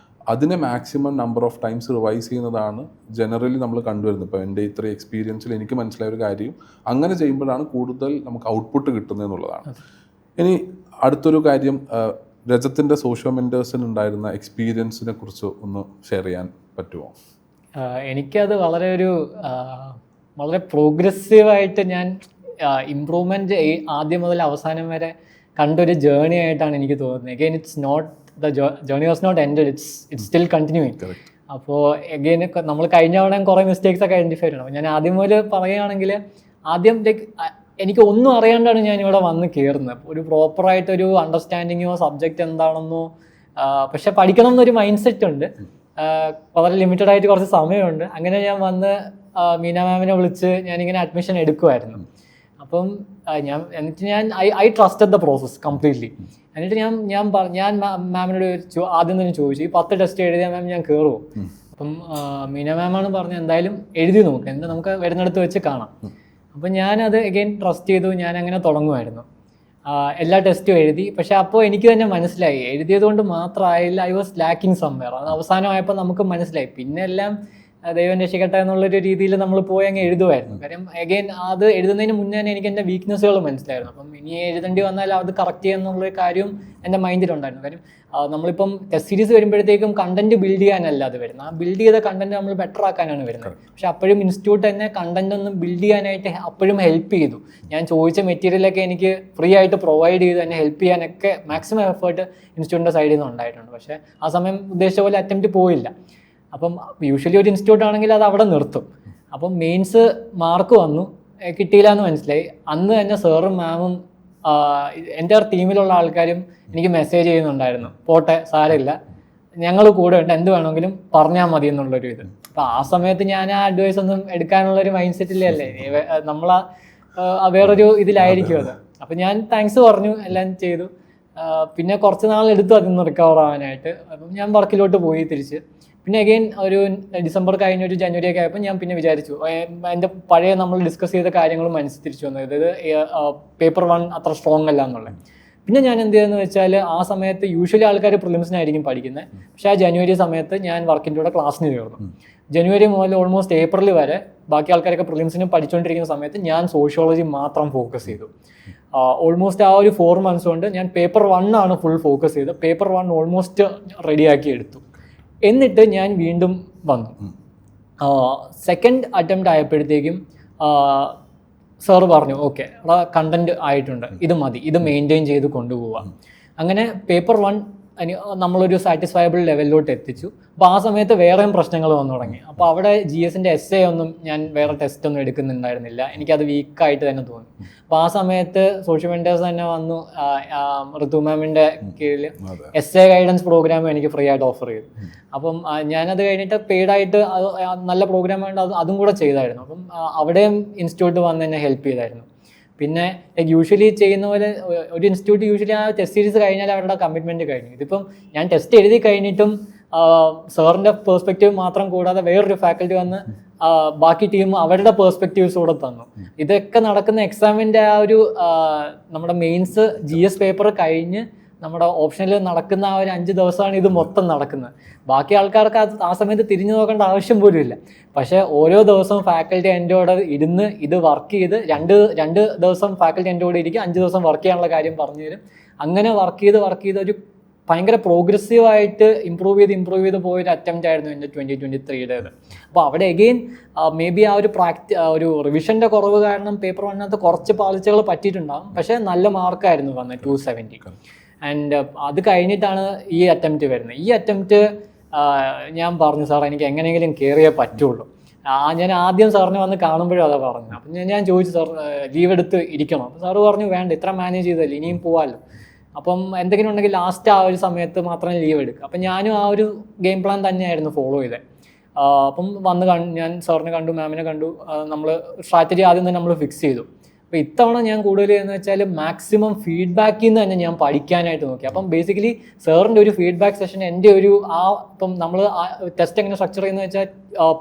അതിനെ maximum number of times revise ചെയ്യുന്നതാണ് ജനറലി നമ്മൾ കണ്ടുവരുന്നത്. ഇപ്പോൾ എൻ്റെ ഇത്ര എക്സ്പീരിയൻസിൽ എനിക്ക് മനസ്സിലായ ഒരു കാര്യം, അങ്ങനെ ചെയ്യുമ്പോഴാണ് കൂടുതൽ നമുക്ക് ഔട്ട്പുട്ട് കിട്ടുന്നതെന്നുള്ളതാണ്. ഇനി അടുത്തൊരു കാര്യം, രജത്തിൻ്റെ സോഷ്യോ മെൻറ്റേഴ്സിന് ഉണ്ടായിരുന്ന എക്സ്പീരിയൻസിനെ കുറിച്ച് ഒന്ന് ഷെയർ ചെയ്യാൻ പറ്റുമോ? എനിക്കത് വളരെ പ്രോഗ്രസീവായിട്ട് ഞാൻ ഇംപ്രൂവ്മെൻറ്റ് ആദ്യം മുതൽ അവസാനം വരെ കണ്ടൊരു ജേർണി ആയിട്ടാണ് എനിക്ക് തോന്നുന്നത്. Again it's not the journey was not ended, it's still continuing. അപ്പോൾ അഗെയിൻ നമ്മൾ കഴിഞ്ഞ തവണ കുറേ മിസ്റ്റേക്സ് ഒക്കെ ഐഡൻറ്റിഫൈ ചെയ്യണം. ഞാൻ ആദ്യം മുതൽ പറയുകയാണെങ്കിൽ ആദ്യം എനിക്ക് ഒന്നും അറിയാണ്ടാണ് ഞാൻ ഇവിടെ വന്ന് കയറുന്നത്. ഒരു പ്രോപ്പറായിട്ടൊരു അണ്ടർസ്റ്റാൻഡിങ്ങോ സബ്ജക്റ്റ് എന്താണെന്നോ, പക്ഷെ പഠിക്കണം എന്നൊരു മൈൻഡ് സെറ്റ് ഉണ്ട്. വളരെ ലിമിറ്റഡ് ആയിട്ട് കുറച്ച് സമയമുണ്ട്. അങ്ങനെ ഞാൻ വന്ന് മീന മാമിനെ വിളിച്ച് ഞാനിങ്ങനെ അഡ്മിഷൻ എടുക്കുമായിരുന്നു. അപ്പം I trusted the process completely. എന്നിട്ട് ഞാൻ മാമിനോട് ആദ്യം തന്നെ ചോദിച്ചു, ഈ 10 ടെസ്റ്റ് എഴുതിയാൽ മാം ഞാൻ കയറുമോ? അപ്പം മീന മാമാണ് പറഞ്ഞത് എന്തായാലും എഴുതി നോക്ക്, എന്നിട്ട് നമുക്ക് വരുന്നിടത്ത് വെച്ച് കാണാം. അപ്പം ഞാനത് അഗെയിൻ ട്രസ്റ്റ് ചെയ്തു. ഞാൻ അങ്ങനെ തുടങ്ങുമായിരുന്നു. എല്ലാ ടെസ്റ്റും എഴുതി. പക്ഷെ അപ്പോൾ എനിക്ക് തന്നെ മനസ്സിലായി എഴുതിയത് കൊണ്ട് മാത്രമായില്ല, ഐ വാസ് ലാക്കിങ് സംവെയർ. അത് അവസാനമായപ്പോൾ നമുക്ക് മനസ്സിലായി. പിന്നെ എല്ലാം ദൈവം രക്ഷിക്കട്ടെ എന്നുള്ളൊരു രീതിയിൽ നമ്മൾ പോയി അങ്ങ് എഴുതുമായിരുന്നു. കാര്യം അഗെയിൻ അത് എഴുതുന്നതിന് മുന്നേ തന്നെ എനിക്ക് എൻ്റെ വീക്ക്നെസ്സുകൾ മനസ്സിലായിരുന്നു. അപ്പം ഇനി എഴുതേണ്ടി വന്നാൽ അത് കറക്റ്റ് ചെയ്യാന്നുള്ള കാര്യം എൻ്റെ മൈൻഡിലുണ്ടായിരുന്നു. കാര്യം നമ്മളിപ്പം ടെസ്റ്റ് സീരീസ് വരുമ്പോഴത്തേക്കും കണ്ടന്റ് ബിൽഡ് ചെയ്യാനല്ല അത് വരുന്നത്, ആ ബിൽഡ് ചെയ്ത കണ്ടന്റ് നമ്മൾ ബെറ്റർ ആക്കാനാണ് വരുന്നത്. പക്ഷെ അപ്പോഴും ഇൻസ്റ്റിറ്റ്യൂട്ട് തന്നെ കണ്ടന്റ് ഒന്ന് ബിൽഡ് ചെയ്യാനായിട്ട് അപ്പോഴും ഹെൽപ്പ് ചെയ്തു. ഞാൻ ചോദിച്ച മെറ്റീരിയലൊക്കെ എനിക്ക് ഫ്രീ ആയിട്ട് പ്രൊവൈഡ് ചെയ്ത് തന്നെ ഹെൽപ്പ് ചെയ്യാനൊക്കെ മാക്സിമം എഫേർട്ട് ഇൻസ്റ്റിറ്റ്യൂട്ടിൻ്റെ സൈഡിൽ നിന്ന് ഉണ്ടായിട്ടുണ്ട്. പക്ഷേ ആ സമയം ഉദ്ദേശിച്ച പോലെ അറ്റംപ്റ്റ് പോയില്ല. അപ്പം യൂഷ്വലി ഒരു ഇൻസ്റ്റിറ്റ്യൂട്ട് ആണെങ്കിൽ അത് അവിടെ നിർത്തും. അപ്പം മെയിൻസ് മാർക്ക് വന്നു, കിട്ടിയില്ല എന്ന് മനസ്സിലായി. അന്ന് തന്നെ സാറും മാമും എൻ്റെ ടീമിലുള്ള ആൾക്കാരും എനിക്ക് മെസ്സേജ് ചെയ്യുന്നുണ്ടായിരുന്നു, പോട്ടെ സാരമില്ല, ഞങ്ങൾ കൂടെ ഉണ്ട്, എന്ത് വേണമെങ്കിലും പറഞ്ഞാൽ മതി എന്നുള്ളൊരു ഇത്. അപ്പം ആ സമയത്ത് ഞാൻ ആ അഡ്വൈസ് ഒന്നും എടുക്കാനുള്ളൊരു മൈൻഡ് സെറ്റിലല്ലേ, നമ്മൾ വേറൊരു ഇതിലായിരിക്കും അത്. അപ്പം ഞാൻ താങ്ക്സ് പറഞ്ഞു, എല്ലാം ചെയ്തു. പിന്നെ കുറച്ച് നാൾ എടുത്തു അതിൽ നിന്ന് റിക്കവർ ആവാനായിട്ട്. അപ്പം ഞാൻ വർക്കിലോട്ട് പോയി തിരിച്ച്. പിന്നെ അഗെയിൻ ഒരു ഡിസംബർ കഴിഞ്ഞ ഒരു ജനുവരി ഒക്കെ ആയപ്പോൾ ഞാൻ പിന്നെ വിചാരിച്ചു എൻ്റെ പഴയ നമ്മൾ ഡിസ്കസ് ചെയ്ത കാര്യങ്ങളും മനസ്സിൽ തിരിച്ചു വന്നു, അതായത് പേപ്പർ 1 അത്ര സ്ട്രോങ് അല്ല എന്നുള്ളത്. പിന്നെ ഞാൻ എന്ത് ചെയ്തെന്ന് വെച്ചാൽ ആ സമയത്ത് യൂഷ്വലി ആൾക്കാർ പ്രിലിംസിനായിരിക്കും പഠിക്കുന്നത്, പക്ഷേ ആ ജനുവരി സമയത്ത് ഞാൻ വർക്കിൻ്റെ കൂടെ ക്ലാസ്സിന് ചേർന്നു. ജനുവരി മുതൽ ഓൾമോസ്റ്റ് ഏപ്രിൽ വരെ ബാക്കി ആൾക്കാരൊക്കെ പ്രിലിംസിന് പഠിച്ചുകൊണ്ടിരിക്കുന്ന സമയത്ത് ഞാൻ സോഷ്യോളജി മാത്രം ഫോക്കസ് ചെയ്തു. ഓൾമോസ്റ്റ് ആ ഒരു 4 months കൊണ്ട് ഞാൻ പേപ്പർ 1 ആണ് ഫുൾ ഫോക്കസ് ചെയ്തത്. പേപ്പർ 1 ഓൾമോസ്റ്റ് റെഡിയാക്കി എടുത്തു. എന്നിട്ട് ഞാൻ വീണ്ടും വന്നു. സെക്കൻഡ് അറ്റംപ്റ്റ് ആയപ്പോഴത്തേക്കും സാർ പറഞ്ഞു, ഓക്കെ കണ്ടന്റ് ആയിട്ടുണ്ട്, ഇത് മതി, ഇത് മെയിൻറ്റെയിൻ ചെയ്ത് കൊണ്ടുപോവാം. അങ്ങനെ പേപ്പർ 1 നമ്മളൊരു സാറ്റിസ്ഫയബിൾ ലെവലിലോട്ട് എത്തിച്ചു. അപ്പോൾ ആ സമയത്ത് വേറെയും പ്രശ്നങ്ങൾ വന്നു തുടങ്ങി. അപ്പോൾ അവിടെ GSൻ്റെ essay ഒന്നും ഞാൻ വേറെ ടെസ്റ്റ് ഒന്നും എടുക്കുന്നുണ്ടായിരുന്നില്ല, എനിക്കത് വീക്കായിട്ട് തന്നെ തോന്നി. അപ്പോൾ ആ സമയത്ത് സോഷ്യൽ വെൻഡേഴ്സ് തന്നെ വന്നു, ഋതു മാമിൻ്റെ കീഴിൽ essay ഗൈഡൻസ് പ്രോഗ്രാം എനിക്ക് ഫ്രീ ആയിട്ട് ഓഫർ ചെയ്തു. അപ്പം ഞാനത് കഴിഞ്ഞിട്ട് പെയ്ഡായിട്ട് നല്ല പ്രോഗ്രാം വേണ്ട അതും കൂടെ ചെയ്തായിരുന്നു. അപ്പം അവിടെയും ഇൻസ്റ്റിറ്റ്യൂട്ട് വന്ന് എന്നെ ഹെൽപ്പ് ചെയ്തായിരുന്നു. പിന്നെ യൂഷ്വലി ചെയ്യുന്ന പോലെ ഒരു ഇൻസ്റ്റിറ്റ്യൂട്ട് യൂഷ്വലി ആ ടെസ്റ്റ് സീരീസ് കഴിഞ്ഞാൽ അവരുടെ കമ്മിറ്റ്മെൻറ്റ് കഴിഞ്ഞു. ഇതിപ്പം ഞാൻ ടെസ്റ്റ് എഴുതി കഴിഞ്ഞിട്ടും സാറിൻ്റെ പേഴ്സ്പെക്റ്റീവ് മാത്രം കൂടാതെ വേറൊരു ഫാക്കൽറ്റി വന്ന് ബാക്കി ടീം അവരുടെ പേഴ്സ്പെക്റ്റീവ്സ് കൂടെ തന്നു. ഇതൊക്കെ നടക്കുന്ന എക്സാമിൻ്റെ ആ ഒരു നമ്മുടെ മെയിൻസ് GS പേപ്പർ കഴിഞ്ഞ് നമ്മുടെ ഓപ്ഷനിൽ നടക്കുന്ന ആ ഒരു 5 ദിവസമാണ് ഇത് മൊത്തം നടക്കുന്നത്. ബാക്കി ആൾക്കാർക്ക് ആ സമയത്ത് തിരിഞ്ഞു നോക്കേണ്ട ആവശ്യം പോലും ഇല്ല. പക്ഷേ ഓരോ ദിവസവും ഫാക്കൽറ്റി എൻ്റെ കൂടെ ഇരുന്ന് ഇത് വർക്ക് ചെയ്ത് രണ്ട് ദിവസം ഫാക്കൽറ്റി എൻ്റെ കൂടെ ഇരിക്കും, 5 ദിവസം വർക്ക് ചെയ്യാനുള്ള കാര്യം പറഞ്ഞു തരും. അങ്ങനെ വർക്ക് ചെയ്ത് ഒരു ഭയങ്കര പ്രോഗ്രസീവായിട്ട് ഇമ്പ്രൂവ് ചെയ്ത് പോയൊരു അറ്റംപ്റ്റ് ആയിരുന്നു എൻ്റെ 2023 അപ്പോൾ അവിടെ അഗെയിൻ മേ ബി ആ ഒരു റിവിഷൻ്റെ കുറവ് കാരണം പേപ്പർ 1 കുറച്ച് പാളിച്ചകൾ പറ്റിയിട്ടുണ്ടാകും. പക്ഷേ നല്ല മാർക്കായിരുന്നു വന്നത് 270. ആൻഡ് അത് കഴിഞ്ഞിട്ടാണ് ഈ അറ്റംപ്റ്റ് വരുന്നത്. ഈ അറ്റംപ്റ്റ് ഞാൻ പറഞ്ഞു, സാർ എനിക്ക് എങ്ങനെയെങ്കിലും കയറിയേ പറ്റുള്ളൂ. ഞാൻ ആദ്യം സാറിനെ വന്ന് കാണുമ്പോഴും അതാ പറഞ്ഞു. അപ്പം ഞാൻ ചോദിച്ചു, സാർ ലീവ് എടുത്ത് ഇരിക്കണം? അപ്പം സാറ് പറഞ്ഞു, വേണ്ട, ഇത്ര മാനേജ് ചെയ്തല്ലേ, ഇനിയും പോവാമല്ലോ. അപ്പം എന്തെങ്കിലും ഉണ്ടെങ്കിൽ ലാസ്റ്റ് ആ ഒരു സമയത്ത് മാത്രമേ ലീവ് എടുക്കുക. അപ്പം ഞാനും ആ ഒരു ഗെയിം പ്ലാൻ തന്നെയായിരുന്നു ഫോളോ ചെയ്തത്. അപ്പം ഞാൻ സാറിനെ കണ്ടു, മാമിനെ കണ്ടു, നമ്മൾ സ്ട്രാറ്റജി ആദ്യം തന്നെ നമ്മൾ ഫിക്സ് ചെയ്തു. അപ്പോൾ ഇത്തവണ ഞാൻ കൂടുതൽ എന്ന് വെച്ചാൽ മാക്സിമം ഫീഡ്ബാക്കിൽ നിന്ന് തന്നെ ഞാൻ പഠിക്കാനായിട്ട് നോക്കി. അപ്പം ബേസിക്കലി സാറിൻ്റെ ഒരു ഫീഡ്ബാക്ക് സെഷൻ എൻ്റെ ഒരു ഇപ്പം നമ്മൾ ടെസ്റ്റ് എങ്ങനെ സ്ട്രക്ചർ ചെയ്യുന്നത് വെച്ചാൽ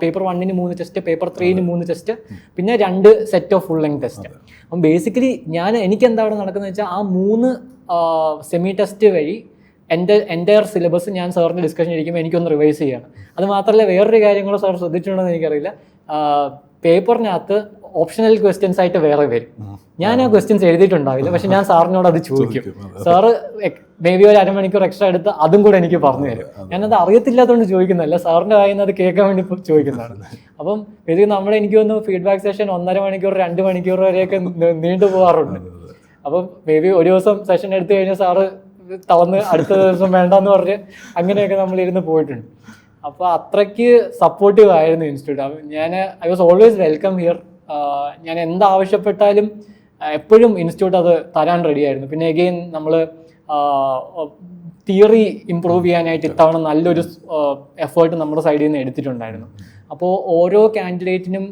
പേപ്പർ 1 3 ടെസ്റ്റ്, പേപ്പർ 3 3 ടെസ്റ്റ്, പിന്നെ 2 set of full length test. അപ്പം ബേസിക്കലി എനിക്ക് എന്താ അവിടെ നടക്കുന്നത് വെച്ചാൽ ആ 3 സെമി ടെസ്റ്റ് വഴി എൻ്റെ എൻ്റയർ സിലബസ് ഞാൻ സാറിൻ്റെ ഡിസ്കഷൻ ഇരിക്കുമ്പോൾ എനിക്കൊന്ന് റിവൈസ് ചെയ്യണം. അത് മാത്രമല്ല വേറൊരു കാര്യം കൂടെ സാർ ശ്രദ്ധിച്ചിട്ടുണ്ടോ എന്ന് എനിക്കറിയില്ല, പേപ്പറിനകത്ത് ഓപ്ഷണൽ ക്വസ്റ്റ്യൻസ് ആയിട്ട് വേറെ വരും. ഞാൻ ആ ക്വസ്റ്റ്യൻസ് എഴുതിയിട്ടുണ്ടാവില്ല, പക്ഷെ ഞാൻ സാറിനോട് അത് ചോദിക്കും. സാറ് മേ ബി ഒരു അരമണിക്കൂർ എക്സ്ട്രാ എടുത്ത് അതും കൂടെ എനിക്ക് പറഞ്ഞു തരും. ഞാനത് അറിയത്തില്ലാത്തതുകൊണ്ട് ചോദിക്കുന്നതല്ല, സാറിൻ്റെ വായിൽ നിന്ന് അത് കേൾക്കാൻ വേണ്ടി ചോദിക്കുന്നതാണ്. അപ്പം ഇത് എനിക്ക് തോന്നുന്നു ഫീഡ്ബാക്ക് സെഷൻ 1.5 മണിക്കൂർ 2 മണിക്കൂർ വരെയൊക്കെ നീണ്ടു പോകാറുണ്ട്. അപ്പം മേ ബി ഒരു ദിവസം സെഷൻ എടുത്തു കഴിഞ്ഞാൽ സാറ് തളർന്ന് അടുത്ത ദിവസം വേണ്ടെന്ന് പറഞ്ഞ് അങ്ങനെയൊക്കെ നമ്മളിരുന്ന് പോയിട്ടുണ്ട്. അപ്പോൾ അത്രയ്ക്ക് സപ്പോർട്ടീവ് ആയിരുന്നു institute. I was always welcome here. ഞാൻ എന്താവശ്യപ്പെട്ടാലും എപ്പോഴും ഇൻസ്റ്റിറ്റ്യൂട്ട് അത് തരാൻ റെഡിയായിരുന്നു. പിന്നെ അഗെയിൻ നമ്മൾ തിയറി ഇമ്പ്രൂവ് ചെയ്യാനായിട്ട് ഇത്തവണ നല്ലൊരു എഫേർട്ട് നമ്മുടെ സൈഡിൽ നിന്ന് എടുത്തിട്ടുണ്ടായിരുന്നു. അപ്പോൾ ഓരോ കാൻഡിഡേറ്റിനും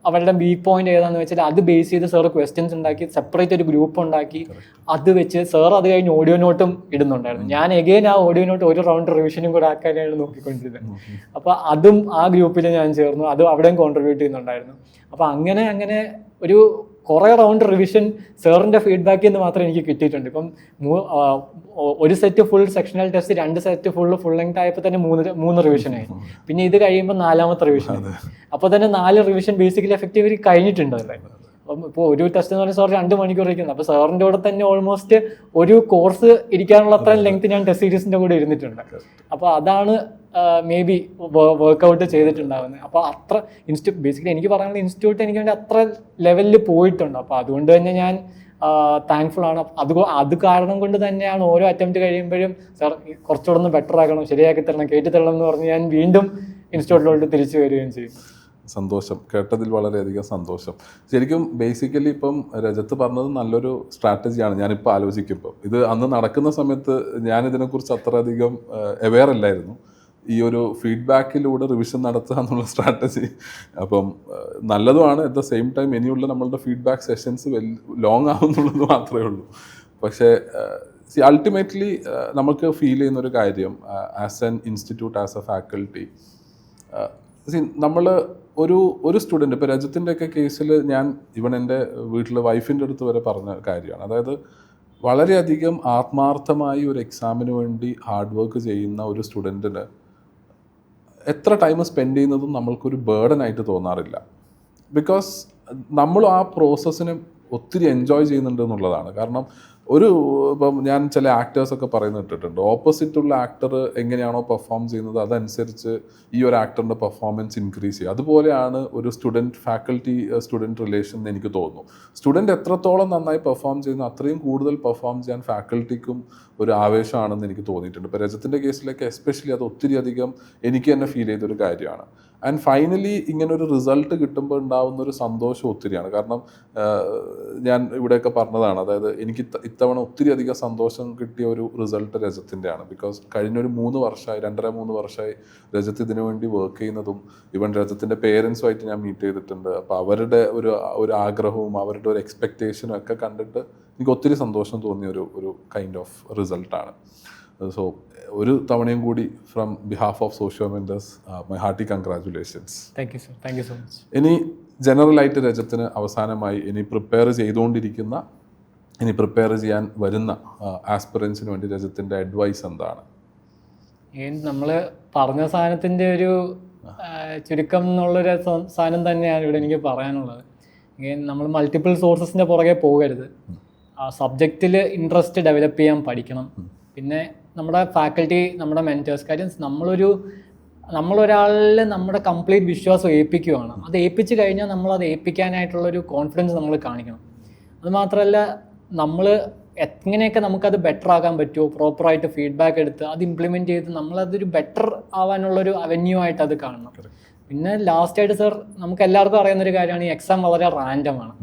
അവരുടെ വീക്ക് പോയിന്റ് ഏതാണെന്ന് വെച്ചാൽ അത് ബേസ് ചെയ്ത് സാർ ക്വസ്റ്റ്യൻസ് ഉണ്ടാക്കി സെപ്പറേറ്റ് ഒരു ഗ്രൂപ്പ് ഉണ്ടാക്കി അത് വെച്ച് സാർ അത് കഴിഞ്ഞ് ഓഡിയോ നോട്ടും ഇടുന്നുണ്ടായിരുന്നു. ഞാൻ എഗെയിൻ ആ ഓഡിയോ നോട്ട് ഒരു റൗണ്ട് റിവിഷനും കൂടെ ആക്കാനാണ് നോക്കിക്കൊണ്ടിരുന്നത്. അപ്പോൾ അതും ആ ഗ്രൂപ്പിൽ ഞാൻ ചേർന്നു, അത് അവിടെയും കോൺട്രിബ്യൂട്ട് ചെയ്യുന്നുണ്ടായിരുന്നു. അപ്പോൾ അങ്ങനെ ഒരു കുറേ റൗണ്ട് റിവിഷൻ സാറിൻ്റെ ഫീഡ്ബാക്കിൽ നിന്ന് മാത്രമേ എനിക്ക് കിട്ടിയിട്ടുണ്ട്. ഇപ്പം ഒരു set full sectional test, 2 set full length ആയപ്പോൾ തന്നെ മൂന്ന് റിവിഷനായി. പിന്നെ ഇത് കഴിയുമ്പോൾ 4ാമത്തെ റിവിഷൻ. അപ്പോൾ തന്നെ 4 റിവിഷൻ ബേസിക്കലി എഫക്റ്റീവ്ലി കഴിഞ്ഞിട്ടുണ്ട് അല്ലേ. അപ്പം ഇപ്പോൾ ഒരു ടെസ്റ്റ് എന്ന് പറഞ്ഞാൽ സാർ 2 മണിക്കൂർ ഇരിക്കുന്നത്. അപ്പോൾ സാറിൻ്റെ കൂടെ തന്നെ ഓൾമോസ്റ്റ് ഒരു കോഴ്സ് ഇരിക്കാനുള്ള അത്രയും ലെങ്ത് ഞാൻ ടെസ്റ്റ് സീരീസിൻ്റെ കൂടെ ഇരുന്നിട്ടുണ്ട്. അപ്പോൾ അതാണ് മേ ബി വർക്കൗട്ട് ചെയ്തിട്ടുണ്ടാകുന്നത്. അപ്പോൾ അത്ര ബേസിക്കലി എനിക്ക് പറയാനുള്ള ഇൻസ്റ്റിറ്റ്യൂട്ട് എനിക്ക് വേണ്ടി അത്ര ലെവലിൽ പോയിട്ടുണ്ട്. അപ്പോൾ അതുകൊണ്ട് തന്നെ ഞാൻ താങ്ക്ഫുൾ ആണ്. അത് കാരണം കൊണ്ട് തന്നെയാണ് ഓരോ അറ്റംപ്റ്റ് കഴിയുമ്പോഴും സാർ കുറച്ചുകൂടെ ഒന്ന് ബെറ്റർ ആക്കണം, ശരിയാക്കി തരണം, കയറ്റി തരണം എന്ന് പറഞ്ഞ് ഞാൻ വീണ്ടും ഇൻസ്റ്റിറ്റ്യൂട്ടിലോട്ട് തിരിച്ചു വരികയും ചെയ്യും. സന്തോഷം, കേട്ടതിൽ വളരെയധികം സന്തോഷം. ശരിക്കും ബേസിക്കലി ഇപ്പം രജത്ത് പറഞ്ഞത് നല്ലൊരു സ്ട്രാറ്റജിയാണ്. ഞാനിപ്പോൾ ആലോചിക്കുമ്പോൾ ഇത് അന്ന് നടക്കുന്ന സമയത്ത് ഞാനിതിനെക്കുറിച്ച് അത്രയധികം അവെയർ അല്ലായിരുന്നു. ഈ ഒരു ഫീഡ്ബാക്കിലൂടെ റിവിഷൻ നടത്തുക എന്നുള്ള സ്ട്രാറ്റജി അപ്പം നല്ലതുമാണ്. അറ്റ് ദ സെയിം ടൈം ഇനിയുള്ള നമ്മളുടെ ഫീഡ്ബാക്ക് സെഷൻസ് ലോങ് ആവുന്നുള്ളത് മാത്രമേ ഉള്ളൂ. പക്ഷേ അൾട്ടിമേറ്റ്ലി നമുക്ക് ഫീൽ ചെയ്യുന്നൊരു കാര്യം as an institute, as A faculty, നമ്മൾ ഒരു സ്റ്റുഡൻറ്റ്, ഇപ്പോൾ രജത്തിൻ്റെയൊക്കെ കേസിൽ ഞാൻ എൻ്റെ വീട്ടിൽ വൈഫിൻ്റെ അടുത്ത് വരെ പറഞ്ഞ കാര്യമാണ്. അതായത് വളരെയധികം ആത്മാർത്ഥമായി ഒരു എക്സാമിന് വേണ്ടി ഹാർഡ് വർക്ക് ചെയ്യുന്ന ഒരു സ്റ്റുഡൻറ്റിന് എത്ര ടൈം സ്പെൻഡ് ചെയ്യുന്നതും നമ്മൾക്കൊരു ബേർഡനായിട്ട് തോന്നാറില്ല. ബിക്കോസ് നമ്മൾ ആ പ്രോസസ്സിനെ ഒത്തിരി എൻജോയ് ചെയ്യുന്നുണ്ട് എന്നുള്ളതാണ്. കാരണം ഇപ്പം ഞാൻ ചില ആക്ടേഴ്സൊക്കെ പറയുന്നത് ഇട്ടിട്ടുണ്ട്, ഓപ്പോസിറ്റുള്ള ആക്ടർ എങ്ങനെയാണോ പെർഫോം ചെയ്യുന്നത് അതനുസരിച്ച് ഈ ഒരു ആക്ടറിൻ്റെ പെർഫോമൻസ് ഇൻക്രീസ് ചെയ്യുക. അതുപോലെയാണ് ഒരു ഫാക്കൽറ്റി സ്റ്റുഡൻറ്റ് റിലേഷൻ എന്ന് എനിക്ക് തോന്നുന്നു. സ്റ്റുഡൻറ്റ് എത്രത്തോളം നന്നായി പെർഫോം ചെയ്യുന്നു അത്രയും കൂടുതൽ പെർഫോം ചെയ്യാൻ ഫാക്കൽറ്റിക്കും ഒരു ആവേശമാണെന്ന് എനിക്ക് തോന്നിയിട്ടുണ്ട്. ഇപ്പോൾ രജത്തിൻ്റെ കേസിലൊക്കെ എസ്പെഷ്യലി അത് ഒത്തിരി അധികം എനിക്ക് തന്നെ ഫീൽ ചെയ്തൊരു കാര്യമാണ്. ആൻഡ് ഫൈനലി ഇങ്ങനൊരു റിസൾട്ട് കിട്ടുമ്പോൾ ഉണ്ടാകുന്ന ഒരു സന്തോഷം ഒത്തിരിയാണ്. കാരണം ഞാൻ ഇവിടെയൊക്കെ പറഞ്ഞതാണ്, അതായത് എനിക്ക് ഇത്തവണ ഒത്തിരി അധികം സന്തോഷം കിട്ടിയ ഒരു റിസൾട്ട് രജത്തിൻ്റെയാണ്. ബിക്കോസ് കഴിഞ്ഞൊരു 2.5-3 വർഷമായി രജത്ത് ഇതിനു വേണ്ടി വർക്ക് ചെയ്യുന്നതും ഇവൻ രജത്തിൻ്റെ പേരൻസുമായിട്ട് ഞാൻ മീറ്റ് ചെയ്തിട്ടുണ്ട്. അപ്പോൾ അവരുടെ ഒരു ആഗ്രഹവും അവരുടെ ഒരു എക്സ്പെക്റ്റേഷനും ഒക്കെ കണ്ടിട്ട് എനിക്ക് ഒത്തിരി സന്തോഷം തോന്നിയ ഒരു കൈൻഡ് ഓഫ് റിസൾട്ടാണ്. സോ ഒരു തവണയും കൂടി from behalf of socio mentors my hearty congratulations. Thank you sir, thank you so much. ഇനി ജനറലായിട്ട് രജത്തിന് അവസാനമായി ഇനി പ്രിപ്പയർ ചെയ്യാൻ വരുന്ന ആസ്പിറൻസിന് വേണ്ടി രജത്തിൻ്റെ അഡ്വൈസ് എന്താണ്? നമ്മൾ പറഞ്ഞ സാധനത്തിൻ്റെ ഒരു ചുരുക്കം എന്നുള്ളൊരു സാധനം തന്നെയാണ് ഇവിടെ എനിക്ക് പറയാനുള്ളത്. നമ്മൾ മൾട്ടിപ്പിൾ സോഴ്സസിൻ്റെ പുറകെ പോകരുത്. ആ സബ്ജക്റ്റിൽ ഇൻട്രസ്റ്റ് ഡെവലപ്പ് ചെയ്യാൻ പഠിക്കണം. പിന്നെ നമ്മുടെ ഫാക്കൽറ്റി, നമ്മുടെ മെൻറ്റേഴ്സ്, കാര്യം നമ്മളൊരാളിൽ നമ്മുടെ കംപ്ലീറ്റ് വിശ്വാസം ഏൽപ്പിക്കുകയാണ്. അത് ഏൽപ്പിച്ച് കഴിഞ്ഞാൽ നമ്മളത് ഏൽപ്പിക്കാനായിട്ടുള്ളൊരു കോൺഫിഡൻസ് നമ്മൾ കാണിക്കണം. അതുമാത്രമല്ല നമ്മൾ എങ്ങനെയൊക്കെ നമുക്കത് ബെറ്റർ ആക്കാൻ പറ്റുമോ പ്രോപ്പറായിട്ട് ഫീഡ്ബാക്ക് എടുത്ത് അത് ഇംപ്ലിമെൻറ്റ് ചെയ്ത് നമ്മളതൊരു ബെറ്റർ ആവാനുള്ളൊരു അവന്യൂ ആയിട്ട് അത് കാണണം. പിന്നെ ലാസ്റ്റായിട്ട് സർ നമുക്ക് എല്ലാവർക്കും അറിയുന്നൊരു കാര്യമാണ്, ഈ എക്സാം വളരെ റാൻഡമാണ്.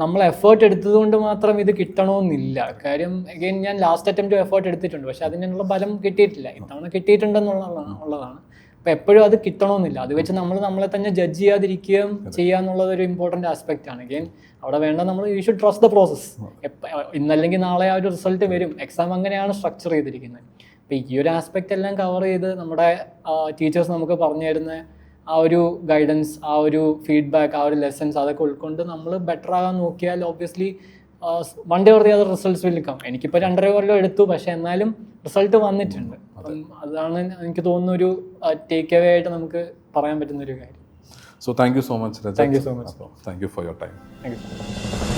നമ്മൾ എഫേർട്ട് എടുത്തത് കൊണ്ട് മാത്രം ഇത് കിട്ടണമെന്നില്ല. കാര്യം അഗെയിൻ ഞാൻ ലാസ്റ്റ് അറ്റംപ്റ്റ് എഫേർട്ട് എടുത്തിട്ടുണ്ട്, പക്ഷെ അതിനുള്ള ഫലം കിട്ടിയിട്ടില്ല. ഇത്തവണ കിട്ടിയിട്ടുണ്ടെന്നുള്ളതാണ്. അപ്പോൾ എപ്പോഴും അത് കിട്ടണമെന്നില്ല. അത് വെച്ച് നമ്മളെ തന്നെ ജഡ്ജ് ചെയ്യാതിരിക്കുകയും ചെയ്യുക എന്നുള്ളത് ഒരു ഇമ്പോർട്ടൻ്റ് ആസ്പെക്റ്റ് ആണ്. അഗെയിൻ അവിടെ വേണ്ട നമ്മൾ you should trust the process. ഇന്നല്ലെങ്കിൽ നാളെ ആ ഒരു റിസൾട്ട് വരും. എക്സാം അങ്ങനെയാണ് സ്ട്രക്ചർ ചെയ്തിരിക്കുന്നത്. അപ്പോൾ ഈ ഒരു ആസ്പെക്റ്റ് എല്ലാം കവർ ചെയ്ത് നമ്മുടെ ടീച്ചേഴ്സ് നമുക്ക് പറഞ്ഞു തരുന്ന ആ ഒരു ഗൈഡൻസ്, ആ ഒരു ഫീഡ്ബാക്ക്, ആ ഒരു ലെസൺസ് അതൊക്കെ ഉൾക്കൊണ്ട് നമ്മൾ ബെറ്റർ ആകാൻ നോക്കിയാൽ obviously one day or the other results will come. എനിക്കിപ്പോൾ 2.5 കൊല്ലം എടുത്തു, പക്ഷേ എന്നാലും റിസൾട്ട് വന്നിട്ടുണ്ട്. അപ്പം അതാണ് എനിക്ക് തോന്നുന്ന ഒരു ടേക്ക് അവേ ആയിട്ട് നമുക്ക് പറയാൻ പറ്റുന്ന ഒരു കാര്യം. So thank you so much, Rajat. Thank you so much. Thank you for your time. Thank you so much.